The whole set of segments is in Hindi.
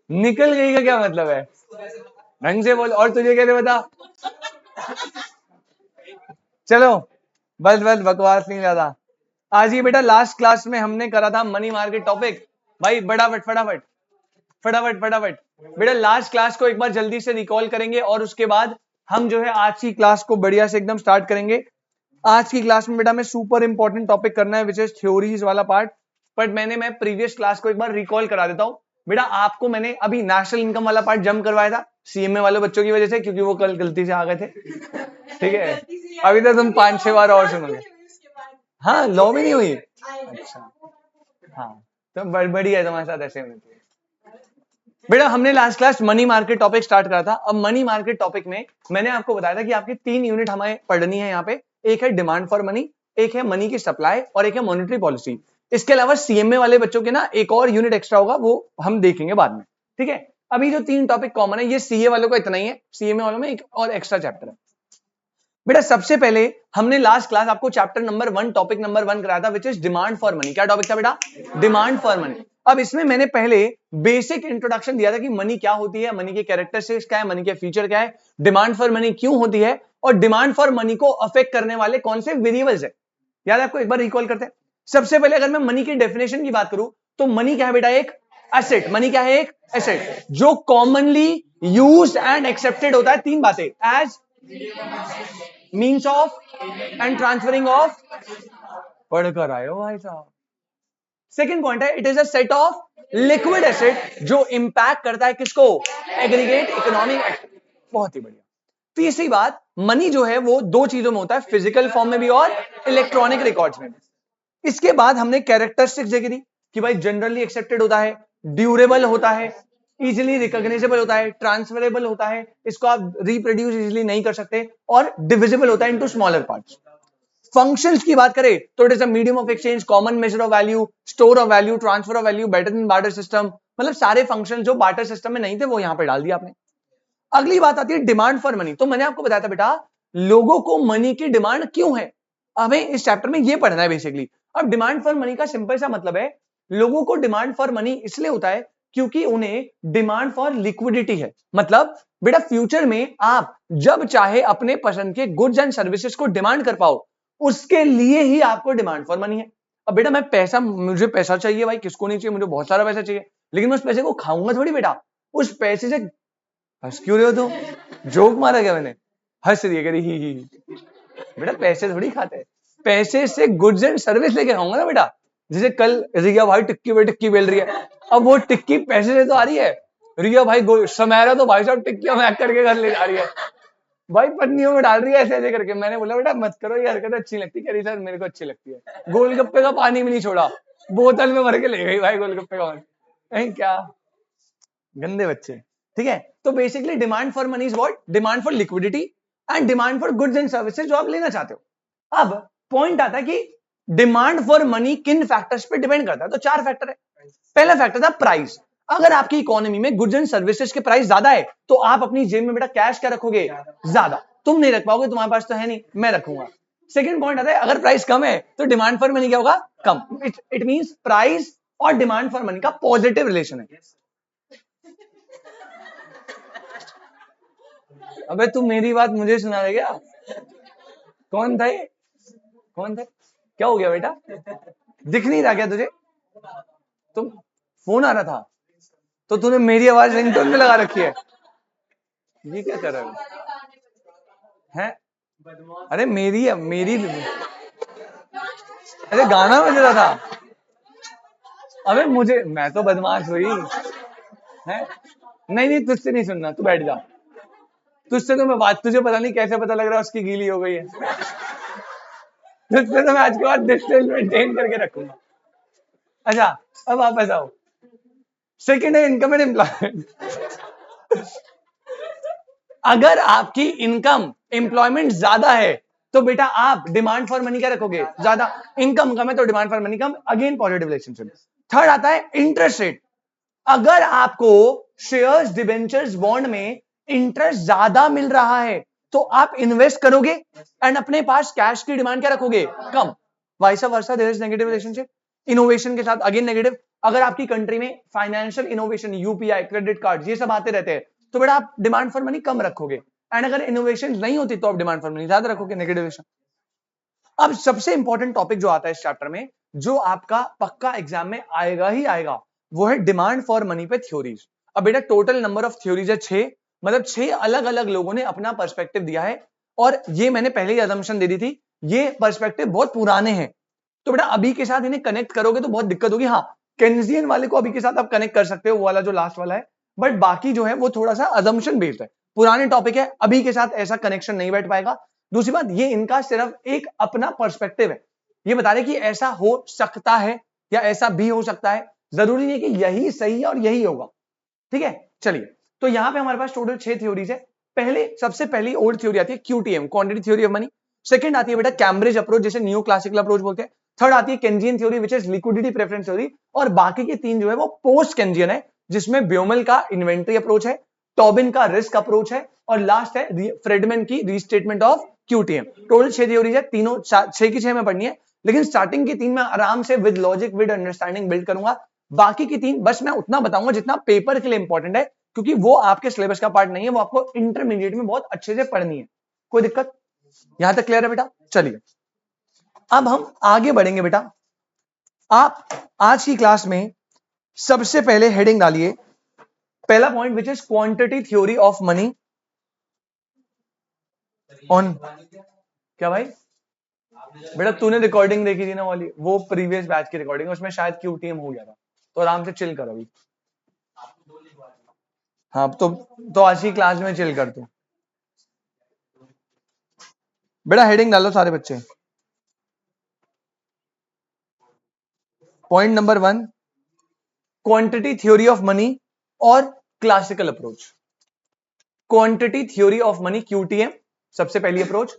निकल गई का क्या मतलब है? ढंग से बोल। और तुझे कैसे बता? चलो बस बस बकवास नहीं ज्यादा। आज ये बेटा लास्ट क्लास में हमने करा था मनी मार्केट टॉपिक। भाई फटाफट फटाफट फटाफट फटाफट बेटा लास्ट क्लास को एक बार जल्दी से रिकॉल करेंगे और उसके बाद हम जो है आज की क्लास को बढ़िया से एकदम स्टार्ट करेंगे। आज की क्लास में बेटा मैं सुपर इंपॉर्टेंट टॉपिक करना है विच इज थ्योरीज वाला पार्ट। बट मैं प्रीवियस क्लास को एक बार रिकॉल करा देता हूं। बेटा आपको मैंने अभी नेशनल इनकम वाला पार्ट जम करवाया था सीएमए वाले बच्चों की वजह से, क्योंकि वो कल गलती से आ गए थे। ठीक है, अभी तो तुम 5-6 बार और सुनोगे। हाँ लॉ में नहीं हुई। अच्छा हाँ, तो बढ़िया है तुम्हारे साथ ऐसे होनी चाहिए। बेटा हमने last class money market topic start करा था। अब मनी मार्केट टॉपिक में मैंने आपको बताया था कि आपकी 3 यूनिट हमें पढ़नी है यहाँ पे। एक है डिमांड फॉर मनी, एक है मनी की सप्लाई और एक है मॉनेटरी पॉलिसी। इसके अलावा सीएमए वाले बच्चों के ना एक और यूनिट एक्स्ट्रा होगा, वो हम देखेंगे बाद में। ठीक है, अभी जो 3 टॉपिक कॉमन है ये सीए वालों का इतना ही है, सीएमए वालों में एक और एक्स्ट्रा चैप्टर है। बेटा सबसे पहले हमने लास्ट क्लास आपको चैप्टर नंबर 1 टॉपिक नंबर 1 कराया था which is demand for money. क्या टॉपिक था बेटा? Demand for money. अब इसमें मैंने पहले बेसिक इंट्रोडक्शन दिया था कि मनी क्या होती है, मनी के कैरेक्टरिस्टिक्स क्या है, मनी के फीचर क्या है, डिमांड फॉर मनी क्यों होती है और डिमांड फॉर मनी को अफेक्ट करने वाले कौन से वेरिएबल्स है। याद है आपको? एक बार रिकॉल करते हैं। सबसे पहले अगर मैं मनी की डेफिनेशन की बात करूं तो मनी क्या है बेटा? एक एसेट। मनी क्या है? एक एसेट जो कॉमनली यूज्ड एंड एक्सेप्टेड होता है। 3 बातें, as means of and transferring of. पढ़कर आए हो भाई साहब। सेकेंड पॉइंट है it is a set of liquid asset जो इंपैक्ट करता है किसको? Aggregate economic activity. बहुत ही बढ़िया। तीसरी बात, मनी जो है वो 2 चीजों में होता है, फिजिकल फॉर्म में भी और इलेक्ट्रॉनिक रिकॉर्ड्स में भी। इसके बाद हमने कैरेक्टरिस्टिक्स देखी थी कि भाई जनरली एक्सेप्टेड होता है, ड्यूरेबल होता है, इजिली रिकॉग्नाइजेबल होता है, ट्रांसफरेबल होता है, इसको आप रिप्रोड्यूस इजिली नहीं कर सकते, और डिविजिबल होता है इनटू स्मॉलर पार्ट्स। फंक्शंस की बात करें तो it is a medium of exchange, common measure of value, store of value, transfer of value, better than barter system. मतलब सारे फंक्शन जो बार्टर सिस्टम में नहीं थे वो यहां पे डाल दिया आपने। अगली बात आती है डिमांड फॉर मनी। तो मैंने आपको बताया था बेटा लोगों को मनी की डिमांड क्यों है, हमें इस चैप्टर में ये पढ़ना है बेसिकली। अब डिमांड फॉर मनी का सिंपल सा मतलब है लोगों को डिमांड फॉर मनी इसलिए होता है क्योंकि उन्हें डिमांड फॉर लिक्विडिटी है। मतलब बेटा फ्यूचर में आप जब चाहे अपने पसंद के गुड्स एंड सर्विसेज को डिमांड कर पाओ, उसके लिए ही आपको डिमांड फॉर मनी है। अब बेटा मैं पैसा, मुझे पैसा चाहिए भाई, किसको नहीं चाहिए, मुझे बहुत सारा पैसा चाहिए, लेकिन मैं उस पैसे को खाऊंगा थोड़ी बेटा। उस पैसे से हंस क्यों रहे हो तुम? जोक मारा क्या मैंने? हंस रही है कह रही ही। बेटा पैसे थोड़ी खाते हैं, पैसे से गुड्स एंड सर्विस लेके खाऊंगा ना बेटा। जैसे कल रिया भाई टिक्की पे टिक्की बेल रही है, अब वो टिक्की पैसे से तो आ रही है। रिया भाई समारा तो भाई साहब टिक्कियां मैक करके घर ले जा रही है, भाई पन्नियों में डाल रही है ऐसे ऐसे करके। मैंने बोला बेटा मत करो ये हरकत अच्छी लगती, कह रही सर मेरे को अच्छी लगती है। गोलगप्पे का पानी भी नहीं छोड़ा, बोतल में भर के ले गई भाई गोलगप्पे का पानी। क्या गंदे बच्चे। ठीक है, तो basically demand for money is what? Demand for liquidity and demand for goods and services जो आप लेना चाहते हो। अब पॉइंट आता है कि डिमांड फॉर मनी किन फैक्टर्स पे डिपेंड करता है। तो 4 फैक्टर है। पहला फैक्टर था प्राइस। अगर आपकी इकोनॉमी में गुड्स एंड सर्विसेज के प्राइस ज्यादा है तो आप अपनी जेब में बेटा कैश क्या रखोगे? ज्यादा। तुम नहीं रख पाओगे, तुम्हारे पास तो है नहीं, मैं रखूंगा। सेकंड पॉइंट आता है अगर प्राइस कम है तो डिमांड फॉर मनी क्या होगा? कम। इट मींस प्राइस और डिमांड फॉर मनी का पॉजिटिव रिलेशन है। अबे तू मेरी बात मुझे सुना दे क्या? कौन था ये? कौन था? क्या हो गया बेटा? दिख नहीं रहा क्या तुझे? तुम फोन आ रहा था तो तूने मेरी आवाज रिंगटोन में लगा रखी है। ये क्या कर रहा है? अरे मेरी मेरी अरे गाना बज रहा था। अबे मुझे, मैं तो बदमाश हुई है। नहीं नहीं तुझसे नहीं सुनना, तू बैठ जा। तुझसे तो मैं बात, तुझे पता नहीं कैसे पता लग रहा है उसकी गीली हो गई है। तुझसे तो मैं आज के बाद डिस्टेंस मेंटेन करके रखूंगा। अच्छा अब वापस आओ। सेकेंड है इनकम एंड एम्प्लॉयमेंट। अगर आपकी इनकम एम्प्लॉयमेंट ज्यादा है तो बेटा आप डिमांड फॉर मनी क्या रखोगे? ज्यादा। इनकम कम है तो demand for money come, again positive relationship. Third आता है इंटरेस्ट रेट। अगर आपको शेयर्स, डिबेंचर्स, बॉन्ड में इंटरेस्ट ज्यादा मिल रहा है तो आप इन्वेस्ट करोगे एंड अपने पास कैश की डिमांड क्या रखोगे? कम। Vice versa there is negative relationship. Innovation के साथ अगेन नेगेटिव। अगर आपकी कंट्री में financial innovation, UPI, credit card, ये सब आते रहते हैं, तो बेटा आप डिमांड फॉर मनी कम रखोगे। एंड अगर इनोवेशन नहीं होती तो आप डिमांड फॉर मनी ज्यादा रखोगे, नेगेटिव। अब सबसे इंपॉर्टेंट टॉपिक जो आता है इस चैप्टर में, जो आपका पक्का एग्जाम में आएगा ही आएगा, वो है डिमांड फॉर मनी पे थ्योरीज। अब बेटा टोटल नंबर ऑफ थ्योरीज है 6, मतलब 6 अलग अलग लोगों ने अपना पर्सपेक्टिव दिया है। और ये मैंने पहले ही अजम्पशन दे दी थी, ये पर्सपेक्टिव बहुत पुराने हैं, तो बेटा अभी के साथ इन्हें कनेक्ट करोगे तो बहुत दिक्कत होगी। हाँ, केन्जियन वाले को अभी के साथ आप कनेक्ट कर सकते हो, वो वाला जो लास्ट वाला है, बट बाकी जो है वो थोड़ा सा अजम्पशन बेस्ड है, पुराने टॉपिक है, अभी के साथ ऐसा कनेक्शन नहीं बैठ पाएगा। दूसरी बात, ये इनका सिर्फ एक अपना पर्सपेक्टिव है, ये बता रहे कि ऐसा हो सकता है या ऐसा भी हो सकता है, जरूरी नहीं कि यही सही है और यही होगा। ठीक है, चलिए, तो यहां पे हमारे पास टोटल 6 थ्योरीज है। पहले सबसे पहली ओल्ड थ्योरी आती है QTM, quantity theory of money. Second आती है बेटा कैम्ब्रिज अप्रोच, जिसे न्यू क्लासिकल अप्रोच बोलते हैं। थर्ड आती है Keynesian theory, which is liquidity preference theory. और बाकी के 3 जो है वो पोस्ट केंजियन है, जिसमें ब्योमल का इन्वेंट्री अप्रोच है, टॉबिन का रिस्क अप्रोच है, और लास्ट है फ्रेडमैन की रीस्टेटमेंट ऑफ क्यूटीएम। टोटल 6 थ्योरीज है, तीनों 6 की 6 में पढ़नी है, लेकिन स्टार्टिंग की 3 में आराम से with logic with understanding build करूंगा। बाकी की 3 बस मैं उतना बताऊंगा जितना पेपर के लिए इंपॉर्टेंट है, क्योंकि वो आपके सिलेबस का पार्ट नहीं है, वो आपको इंटरमीडिएट में बहुत अच्छे से पढ़नी है। कोई दिक्कत यहां तक क्लियर है बेटा? चलिए अब हम आगे बढ़ेंगे बेटा। आप आज की क्लास में सबसे पहले हेडिंग डालिए, पहला point which is quantity theory of money on. क्या भाई बेटा तूने रिकॉर्डिंग देखी थी ना वाली, वो प्रीवियस बैच की रिकॉर्डिंग, उसमें शायद क्यूटीएम हो गया था, तो आराम से चिल कर अभी। हाँ तो आज की क्लास में चिल कर तू। बेटा हेडिंग डालो सारे बच्चे। Point number 1, quantity theory of money और classical approach. Quantity theory of money QTM सबसे पहली अप्रोच,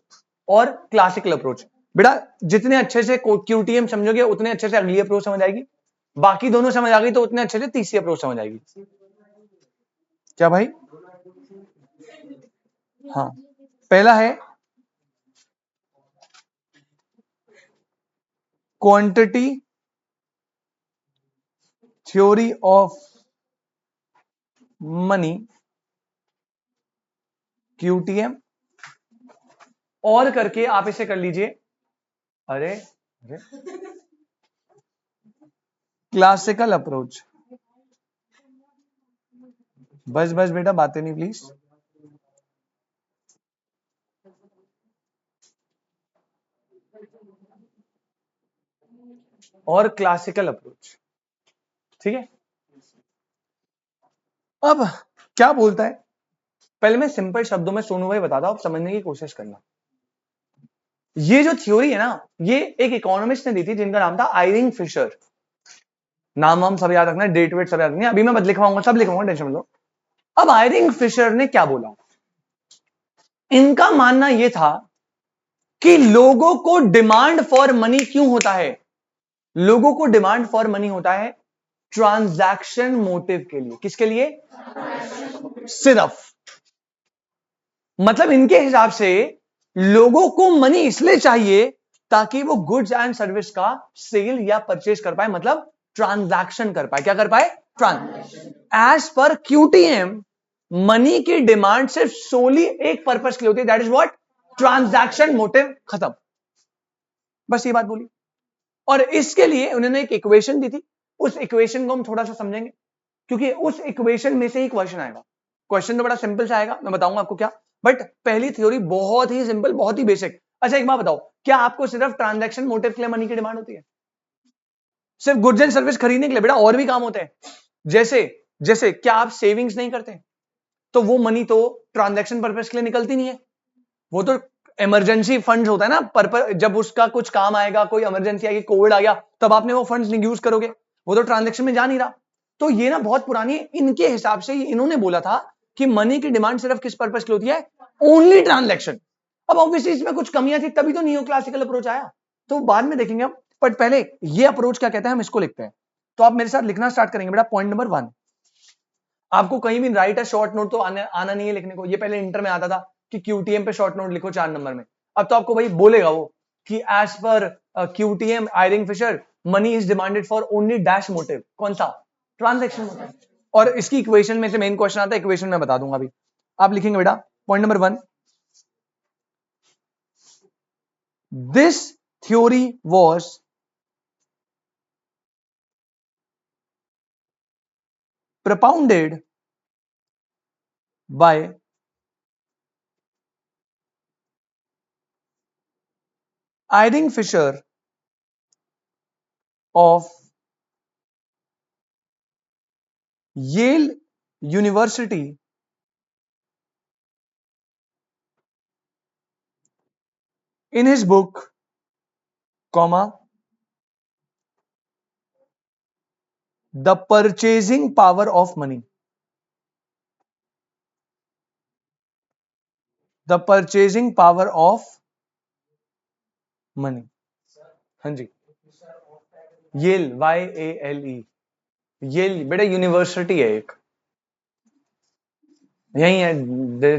और क्लासिकल अप्रोच। बेटा जितने अच्छे से क्यूटीएम समझोगे उतने अच्छे से अगली अप्रोच समझ आएगी, बाकी दोनों समझ आ गई तो उतने अच्छे से तीसरी अप्रोच समझ आएगी। क्या भाई? हाँ, पहला है क्वांटिटी थ्योरी ऑफ मनी क्यूटीएम, और करके आप इसे कर लीजिए, अरे क्लासिकल अप्रोच। बस बस बेटा बातें नहीं प्लीज। और क्लासिकल अप्रोच, ठीक है। अब क्या बोलता है, पहले मैं सिंपल शब्दों में सोनू भाई बताता हूं, आप समझने की कोशिश करना। ये जो थ्योरी है ना, ये एक इकोनॉमिस्ट ने दी थी जिनका नाम था आयरिंग फिशर। नाम हम सब याद रखना, डेट वेट सब याद रखना, अभी मैं बद लिखवाऊंगा, सब लिखवाऊंगा, टेंशन मत लो। अब आयरिंग फिशर ने क्या बोला, इनका मानना यह था कि लोगों को डिमांड फॉर मनी क्यों होता है, लोगों को डिमांड फॉर मनी होता है ट्रांजैक्शन मोटिव के लिए। किसके लिए? सिर्फ, मतलब इनके हिसाब से लोगों को मनी इसलिए चाहिए ताकि वो गुड्स एंड सर्विस का सेल या परचेज कर पाए, मतलब ट्रांजैक्शन कर पाए। क्या कर पाए? ट्रांजैक्शन। एज पर क्यूटीएम मनी की डिमांड सिर्फ सोली एक पर्पस के लिए होती है, that is what? Transaction motive. खत्म, बस ये बात बोली। और इसके लिए उन्होंने एक इक्वेशन दी थी, उस इक्वेशन को हम थोड़ा सा समझेंगे, क्योंकि उस इक्वेशन में से ही क्वेश्चन आएगा। क्वेश्चन तो बड़ा सिंपल सा आएगा, मैं बताऊंगा आपको क्या, बट पहली थ्योरी बहुत ही सिंपल, बहुत ही बेसिक। अच्छा एक बात बताओ, क्या आपको सिर्फ ट्रांजैक्शन मोटिव के लिए मनी की डिमांड होती है? सिर्फ गुड्स एंड सर्विस खरीदने के लिए? बेटा और भी काम होते हैं, जैसे जैसे क्या आप सेविंग्स नहीं करते, तो वो मनी तो ट्रांजैक्शन पर्पस के लिए निकलती नहीं है, वो तो इमरजेंसी फंड्स होता है ना, पर्पस जब उसका कुछ काम आएगा, कोई इमरजेंसी आएगी, कोविड आ गया, तब आपने वो फंड्स यूज करोगे, वो तो ट्रांजैक्शन में जा नहीं रहा। तो ये ना बहुत पुरानी है, इनके हिसाब से इन्होंने बोला था कि मनी की डिमांड सिर्फ किस पर्पस के लिए होती है? Only transaction. अब ऑब्वियसली इसमें कुछ कमियां थी, तभी तो नियो क्लासिकल अप्रोच आया, तो बाद में देखेंगे हम, बट पहले ये अप्रोच क्या कहता है हम इसको लिखते हैं। तो आप मेरे साथ लिखना स्टार्ट करेंगे बेटा। पॉइंट नंबर 1, आपको कहीं भी राइट अ शॉर्ट नोट तो आना नहीं है लिखने को, ये पहले इंटर में आता था कि क्यूटीएम पे शॉर्ट नोट लिखो 4 नंबर में। अब तो आपको भाई बोलेगा वो कि एज पर QTM Irving Fisher money is demanded for only dash motive. कौन सा? Transaction motive. और इसकी इक्वेशन में से मेन क्वेश्चन आता है, इक्वेशन में बता दूंगा अभी. आप लिखेंगे बेटा point number 1, this theory was propounded by Irving Fisher of Yale University in his book, The Purchasing Power of Money. The Purchasing Power of Money. हाँ जी, येल, YALE, येल बेटा यूनिवर्सिटी है एक, यही है,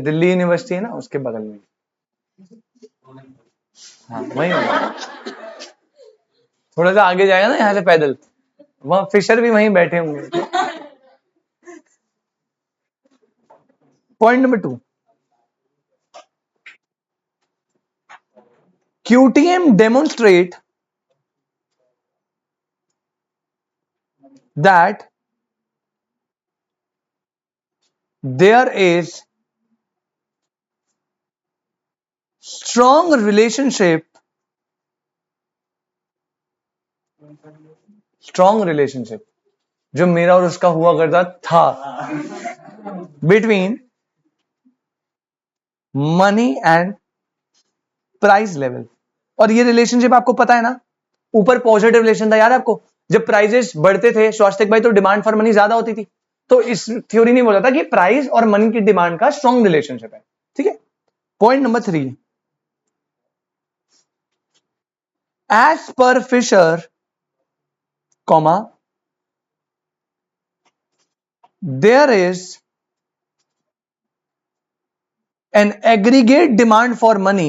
दिल्ली यूनिवर्सिटी है ना, उसके बगल में. हाँ वही होगा. थोड़ा सा आगे जाएगा ना यहाँ से पैदल, वहां फिशर भी वहीं बैठे होंगे. Point number 2, QTM demonstrate that there is strong relationship जो मेरा और उसका हुआ करता था between money and price level. और ये रिलेशनशिप आपको पता है ना, ऊपर पॉजिटिव रिलेशन था, याद है आपको? जब प्राइजेस बढ़ते थे स्वास्तिक भाई तो डिमांड फॉर मनी ज्यादा होती थी. तो इस थ्योरी ने बोला था कि प्राइस और मनी की डिमांड का स्ट्रॉन्ग रिलेशनशिप है. ठीक है. Point number 3, as per Fisher, there is an aggregate demand for money.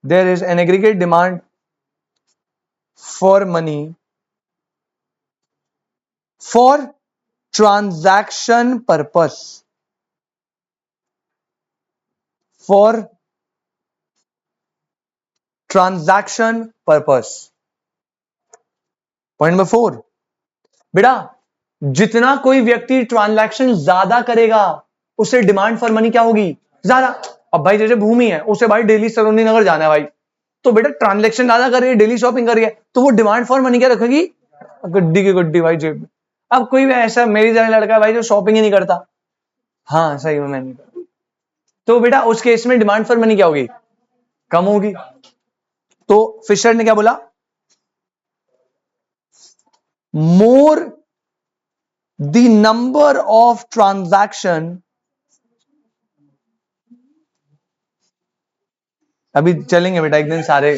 There is an aggregate demand for money for transaction purpose. For transaction purpose. Point number 4, बेटा जितना कोई व्यक्ति ट्रांजैक्शन ज्यादा करेगा उससे डिमांड फॉर मनी क्या होगी? ज्यादा. अब भाई जैसे भूमि है, उसे भाई डेली सरोनी नगर जाना है भाई, तो बेटा ट्रांजैक्शन ज्यादा कर रही है, डेली शॉपिंग कर रही है, तो वो डिमांड फॉर मनी क्या रखेगी? गड्डी की गड्डी भाई जेब में. अब कोई भी ऐसा मेरी जैसा लड़का है भाई जो शॉपिंग ही नहीं करता, हाँ सही में मैं नहीं करता, तो बेटा उस केस में डिमांड फॉर मनी क्या होगी? कम होगी. तो फिशर ने क्या बोला? More the number of transaction, अभी चलेंगे बेटा एक दिन सारे,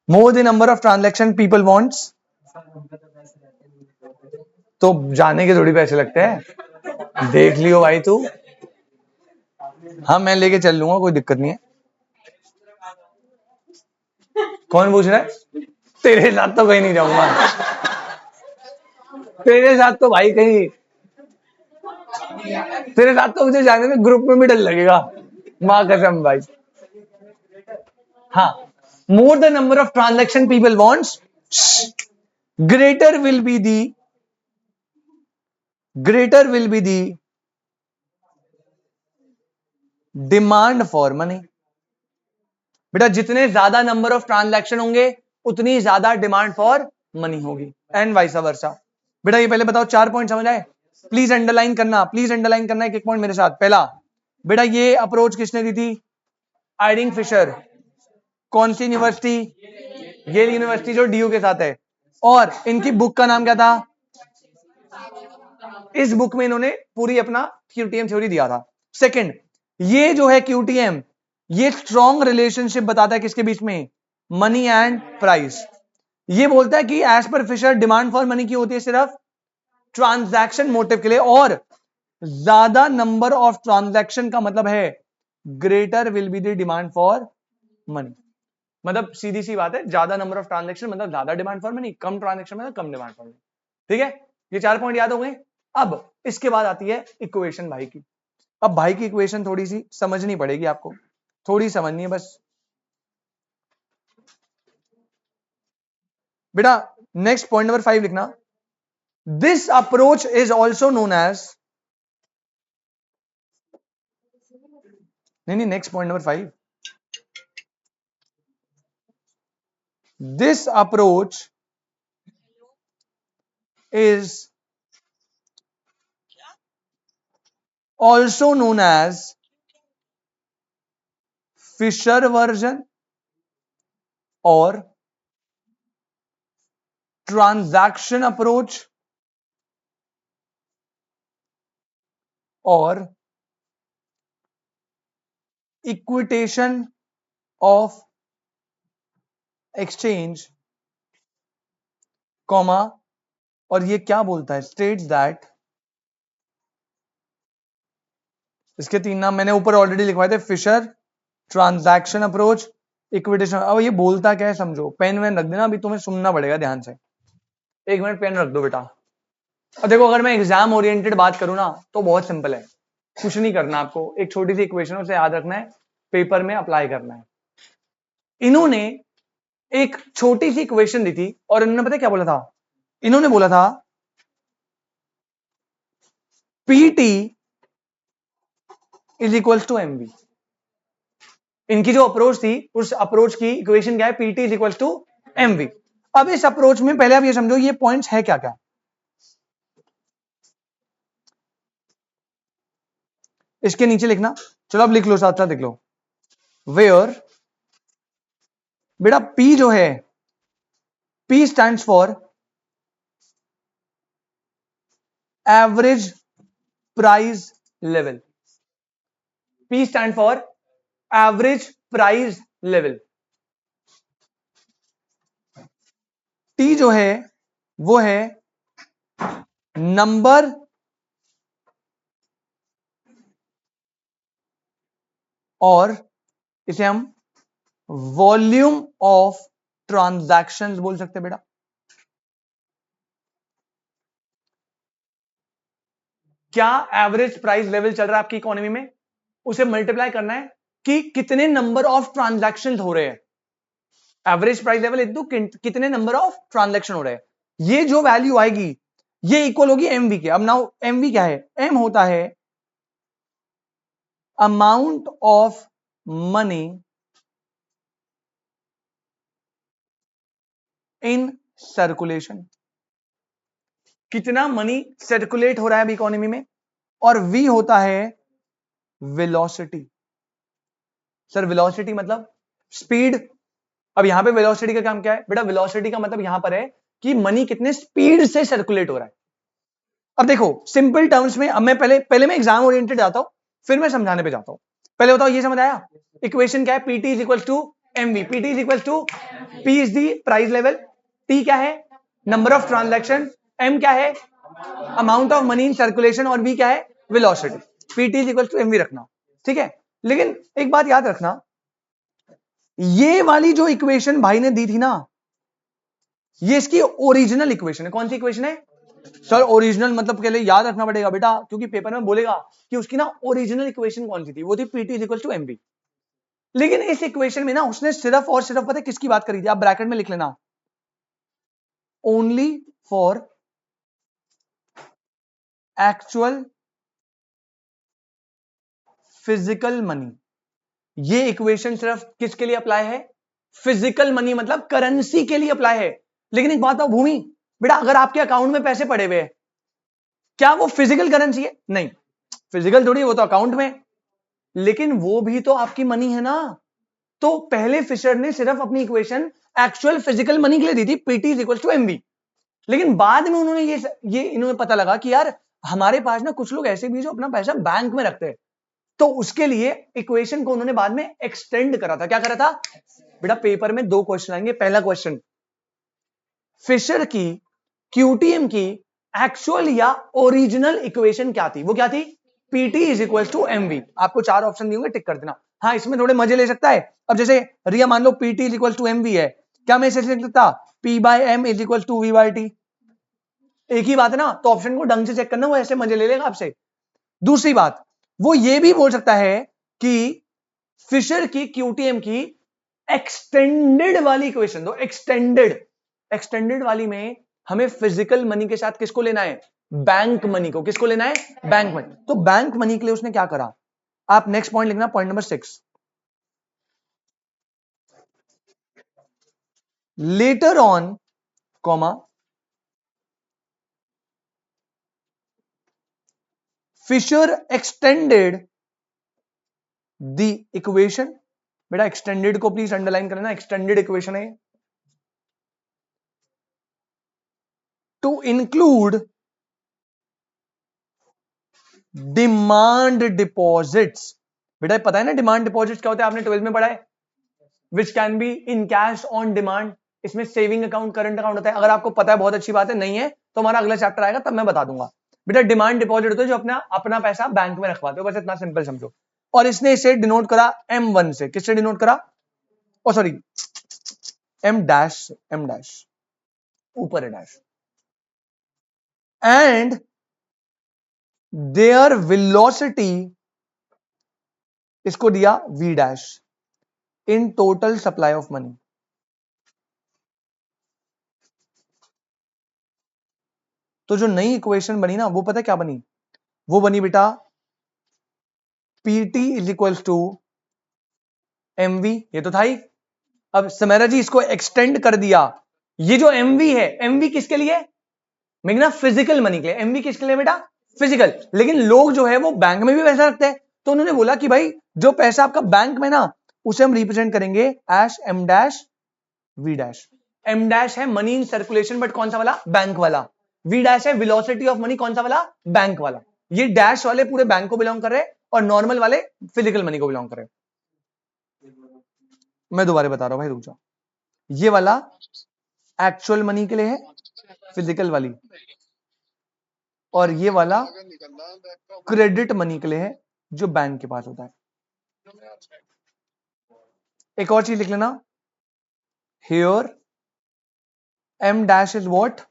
more the number of transaction people wants, तो जाने के थोड़ी पैसे लगते हैं, देख लियो भाई तू. हाँ मैं लेके चल लूंगा, कोई दिक्कत नहीं है. कौन पूछ रहा है? तेरे साथ तो कहीं नहीं जाऊंगा, तेरे साथ तो भाई कहीं, तेरे साथ तो मुझे जाने में ग्रुप में भी डर लगेगा, मां कसम भाई. हाँ, more the number of transaction people wants, greater will be the demand for money. बेटा जितने ज्यादा नंबर ऑफ ट्रांजैक्शन होंगे उतनी ज्यादा डिमांड फॉर मनी होगी, एंड वाइस वर्सा. बेटा ये पहले बताओ 4 पॉइंट समझ आए? प्लीज अंडरलाइन करना, प्लीज अंडरलाइन करना एक एक पॉइंट मेरे साथ. पहला, बेटा ये अप्रोच किसने दी थी? आयरिंग फिशर. कौन सी यूनिवर्सिटी? येल यूनिवर्सिटी, जो डीयू के साथ है. और इनकी बुक का नाम क्या था? इस बुक में इन्होंने पूरी अपना क्यूटीएम थ्योरी दिया था. सेकंड, ये जो है क्यूटीएम, ये स्ट्रॉन्ग रिलेशनशिप बताता है किसके बीच में? Money and price. ये बोलता है कि as per Fisher demand for money की होती है सिर्फ ट्रांजैक्शन मोटिव के लिए, और ज्यादा नंबर ऑफ ट्रांजैक्शन का मतलब है greater will be the demand for money. मतलब सीधी सी बात है, ज्यादा नंबर ऑफ ट्रांजेक्शन मतलब ज्यादा demand for money, come transaction मतलब कम डिमांड फॉर मनी। ठीक है, ये 4 पॉइंट याद हो गए। अब इसके बाद आती है इक्वेशन भाई की। अब भाई की इक्वेशन थोड़ी सी समझनी पड़ेगी आपको, थोड़ी समझनी है बस। बेटा नेक्स्ट पॉइंट नंबर 5 लिखना, this approach is also known as, नहीं next point number 5, this approach is also known as Fisher version or transaction approach or equitation of exchange, comma, और ये क्या बोलता है, स्टेट्स दैट, इसके 3 नाम मैंने ऊपर ऑलरेडी लिखवाए थे, फिशर, ट्रांजैक्शन अप्रोच, इक्विटेशन। अब ये बोलता क्या है समझो, पेन वेन रख देना, अभी तुम्हें सुनना पड़ेगा ध्यान से। 1 मिनट पेन रख दो बेटा। और देखो अगर मैं एग्जाम ओरिएंटेड बात करूं ना तो बहुत सिंपल है, कुछ नहीं करना आपको, एक छोटी सी इक्वेशन उसे याद रखना है, पेपर में अप्लाई करना है। इन्होंने एक छोटी सी इक्वेशन दी थी और इन्होंने पता क्या बोला था, इन्होंने बोला था PT is equal to MV. इनकी जो अप्रोच थी उस अप्रोच की इक्वेशन क्या है, PT is equal to MV. अब इस अप्रोच में पहले आप ये समझो ये पॉइंट्स है क्या क्या, इसके नीचे लिखना, चलो अब लिख लो, साथ साथ लिख लो, वेयर, बेटा पी जो है, P stands for average price level, P stand for average price level. T जो है वो है नंबर और इसे हम वॉल्यूम ऑफ ट्रांजैक्शंस बोल सकते हैं बेटा। क्या एवरेज प्राइस लेवल चल रहा है आपकी इकोनॉमी में, उसे मल्टीप्लाई करना है कि कितने नंबर ऑफ ट्रांजैक्शन हो रहे हैं, एवरेज प्राइस लेवल इनटू कितने नंबर ऑफ ट्रांजैक्शन हो रहे हैं, ये जो वैल्यू आएगी ये इक्वल होगी एमवी के। अब नाउ एमवी क्या है, एम होता है amount of money in circulation, कितना मनी सर्कुलेट हो रहा है अभी इकोनॉमी में, और वी होता है वेलोसिटी। सर वेलोसिटी मतलब स्पीड, अब यहां पे वेलोसिटी का काम क्या है बेटा, वेलोसिटी का मतलब यहां पर है कि मनी कितने स्पीड से सर्कुलेट हो रहा है। अब देखो सिंपल टर्म्स में, अब मैं पहले मैं एग्जाम ओरिएंटेड जाता हूं फिर मैं समझाने पे जाता हूं। पहले बताओ ये समझ आया, इक्वेशन क्या है, PT is equal to MV, PT is equal to, P is the price level, T क्या है नंबर ऑफ ट्रांजैक्शन, एम क्या है amount of money in circulation, और वी क्या है velocity. PT is equal to MV रखना, ठीक है। लेकिन एक बात याद रखना, ये वाली जो इक्वेशन भाई ने दी थी ना, ये इसकी ओरिजिनल इक्वेशन है। कौन सी इक्वेशन है सर, ओरिजिनल मतलब के लिए याद रखना पड़ेगा बेटा, क्योंकि पेपर में बोलेगा कि उसकी ना ओरिजिनल इक्वेशन कौन सी थी, वो थी PT is equal to MV. लेकिन इस इक्वेशन में ना उसने सिर्फ और सिर्फ पता है किसकी बात करी थी, आप ब्रैकेट में लिख लेना, only for actual physical money. ये इक्वेशन सिर्फ किसके लिए अप्लाई है, फिजिकल मनी मतलब करेंसी के लिए अप्लाई है। लेकिन एक बात है भूमि बेटा, अगर आपके अकाउंट में पैसे पड़े हुए हैं क्या वो फिजिकल करेंसी है, नहीं फिजिकल थोड़ी, वो तो अकाउंट में, लेकिन वो भी तो आपकी मनी है ना। तो पहले फिशर ने सिर्फ अपनी इक्वेशन एक्चुअल फिजिकल मनी के लिए दी थी, PT is equal to MV. लेकिन बाद में उन्होंने ये इन्होंने पता लगा कि यार हमारे पास ना कुछ लोग ऐसे भी जो अपना पैसा बैंक में रखते हैं, तो उसके लिए इक्वेशन को उन्होंने बाद में एक्सटेंड करा था। क्या करा था बेटा, पेपर में 2 क्वेश्चन आएंगे। पहला क्वेश्चन, फिशर की क्यूटीएम की एक्चुअल या ओरिजिनल इक्वेशन क्या थी, वो क्या थी, PT is equal to MV. आपको 4 ऑप्शन दिए होंगे, टिक कर देना। हाँ, इसमें थोड़े मजे ले सकता है। अब जैसे रिया मान लो PT is equal to M V है, क्या मैं इसे लिख सकता P by M is equal to V by T? एक ही बात है ना, तो ऑप्शन को ढंग से चेक करना, वो ऐसे मजे ले लेगा आपसे। दूसरी बात, वो ये भी बोल सकता है कि फिशर की क्यूटीएम की एक्सटेंडेड वाली इक्वेशन दो। एक्सटेंडेड वाली में हमें फिजिकल मनी के साथ किसको लेना है? बैंक मनी को। किसको लेना है? Bank money. तो बैंक मनी के लिए उसने क्या करा, आप नेक्स्ट पॉइंट लिखना, point number 6। Later on comma Fisher extended the equation. बेटा एक्सटेंडेड को प्लीज अंडरलाइन करना, एक्सटेंडेड इक्वेशन है, टू इंक्लूड डिमांड डिपॉजिट्स। बेटा पता है ना डिमांड डिपॉजिट्स क्या होते हैं, आपने 12th में पढ़ा है, which can be in cash on demand. इसमें सेविंग अकाउंट, करंट अकाउंट होता है। अगर आपको पता है बहुत अच्छी बात है, नहीं है तो हमारा अगला चैप्टर आएगा तब मैं बता दूंगा। बेटा डिमांड डिपॉजिट होता है जो अपना अपना पैसा बैंक में रखवाते हो, बस इतना सिंपल समझो। और इसने इसे डिनोट करा M1 से। किससे डिनोट करा? Oh sorry, M dash, M dash ऊपर है डैश, एंड देयर वेलोसिटी इसको दिया V dash in total supply of money. तो जो नई इक्वेशन बनी ना, वो पता है क्या बनी? वो बनी बेटा PT is equal to MV, ये तो था ही। अब समेरा जी इसको एक्सटेंड कर दिया, ये जो MV है, MV किसके लिए? मेघना फिजिकल मनी के लिए। MV किसके लिए बेटा? फिजिकल। लेकिन लोग जो है वो बैंक में भी पैसा रखते हैं, तो उन्होंने बोला कि भाई जो पैसा आपका बैंक में ना, उसे हम रिप्रेजेंट करेंगे as M dash V dash. M dash है मनी इन सर्कुलेशन, बट कौन सा वाला? बैंक वाला। V डैश है वेलोसिटी ऑफ मनी, कौन सा वाला? बैंक वाला। ये डैश वाले पूरे बैंक को बिलोंग कर रहे हैं, और नॉर्मल वाले फिजिकल मनी को बिलोंग कर रहे हैं। मैं दोबारा बता रहा हूं भाई, रुक जाओ। ये वाला एक्चुअल मनी के लिए है, फिजिकल वाली, और ये वाला क्रेडिट मनी के लिए है, जो बैंक के पास होता है। एक और चीज लिख लेना, here M dash is what?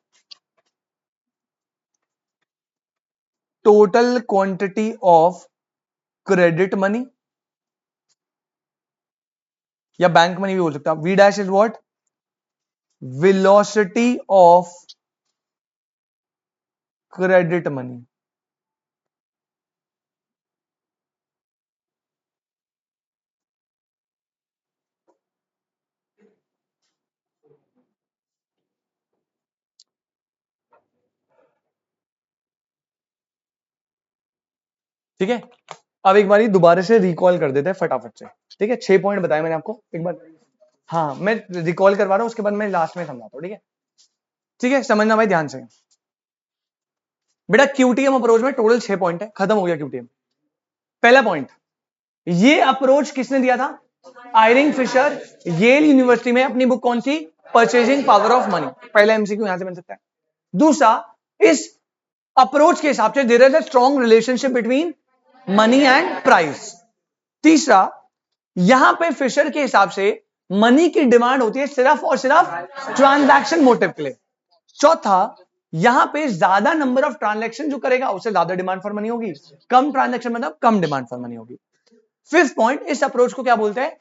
Total quantity of credit money, या बैंक मनी भी बोल सकता। V dash is what? Velocity of credit money. ठीक है, अब एक बार दोबारा से रिकॉल कर देते हैं फटाफट से। ठीक है, 6 पॉइंट बताए मैंने आपको एक बार। हाँ, मैं रिकॉल करवा रहा हूं, उसके बाद मैं लास्ट में समझाता हूं। ठीक है, ठीक है, समझना भाई ध्यान से। बेटा क्यूटीएम अप्रोच में टोटल 6 पॉइंट है, खत्म हो गया क्यूटीएम। पहला पॉइंट, ये अप्रोच किसने दिया था? आयरिंग फिशर, येल यूनिवर्सिटी में। अपनी बुक कौन सी? Purchasing power of money. पहला एमसीक्यू यहां से बन सकता है। दूसरा, इस अप्रोच के हिसाब से there is a strong relationship between money and price. तीसरा, यहां पे फिशर के हिसाब से मनी की डिमांड होती है सिर्फ और सिर्फ ट्रांजैक्शन मोटिव के लिए। चौथा, यहां पे ज्यादा नंबर ऑफ ट्रांजैक्शन जो करेगा उसे ज्यादा डिमांड फॉर मनी होगी, कम ट्रांजैक्शन मतलब कम डिमांड फॉर मनी होगी। फिफ्थ पॉइंट, इस अप्रोच को क्या बोलते हैं?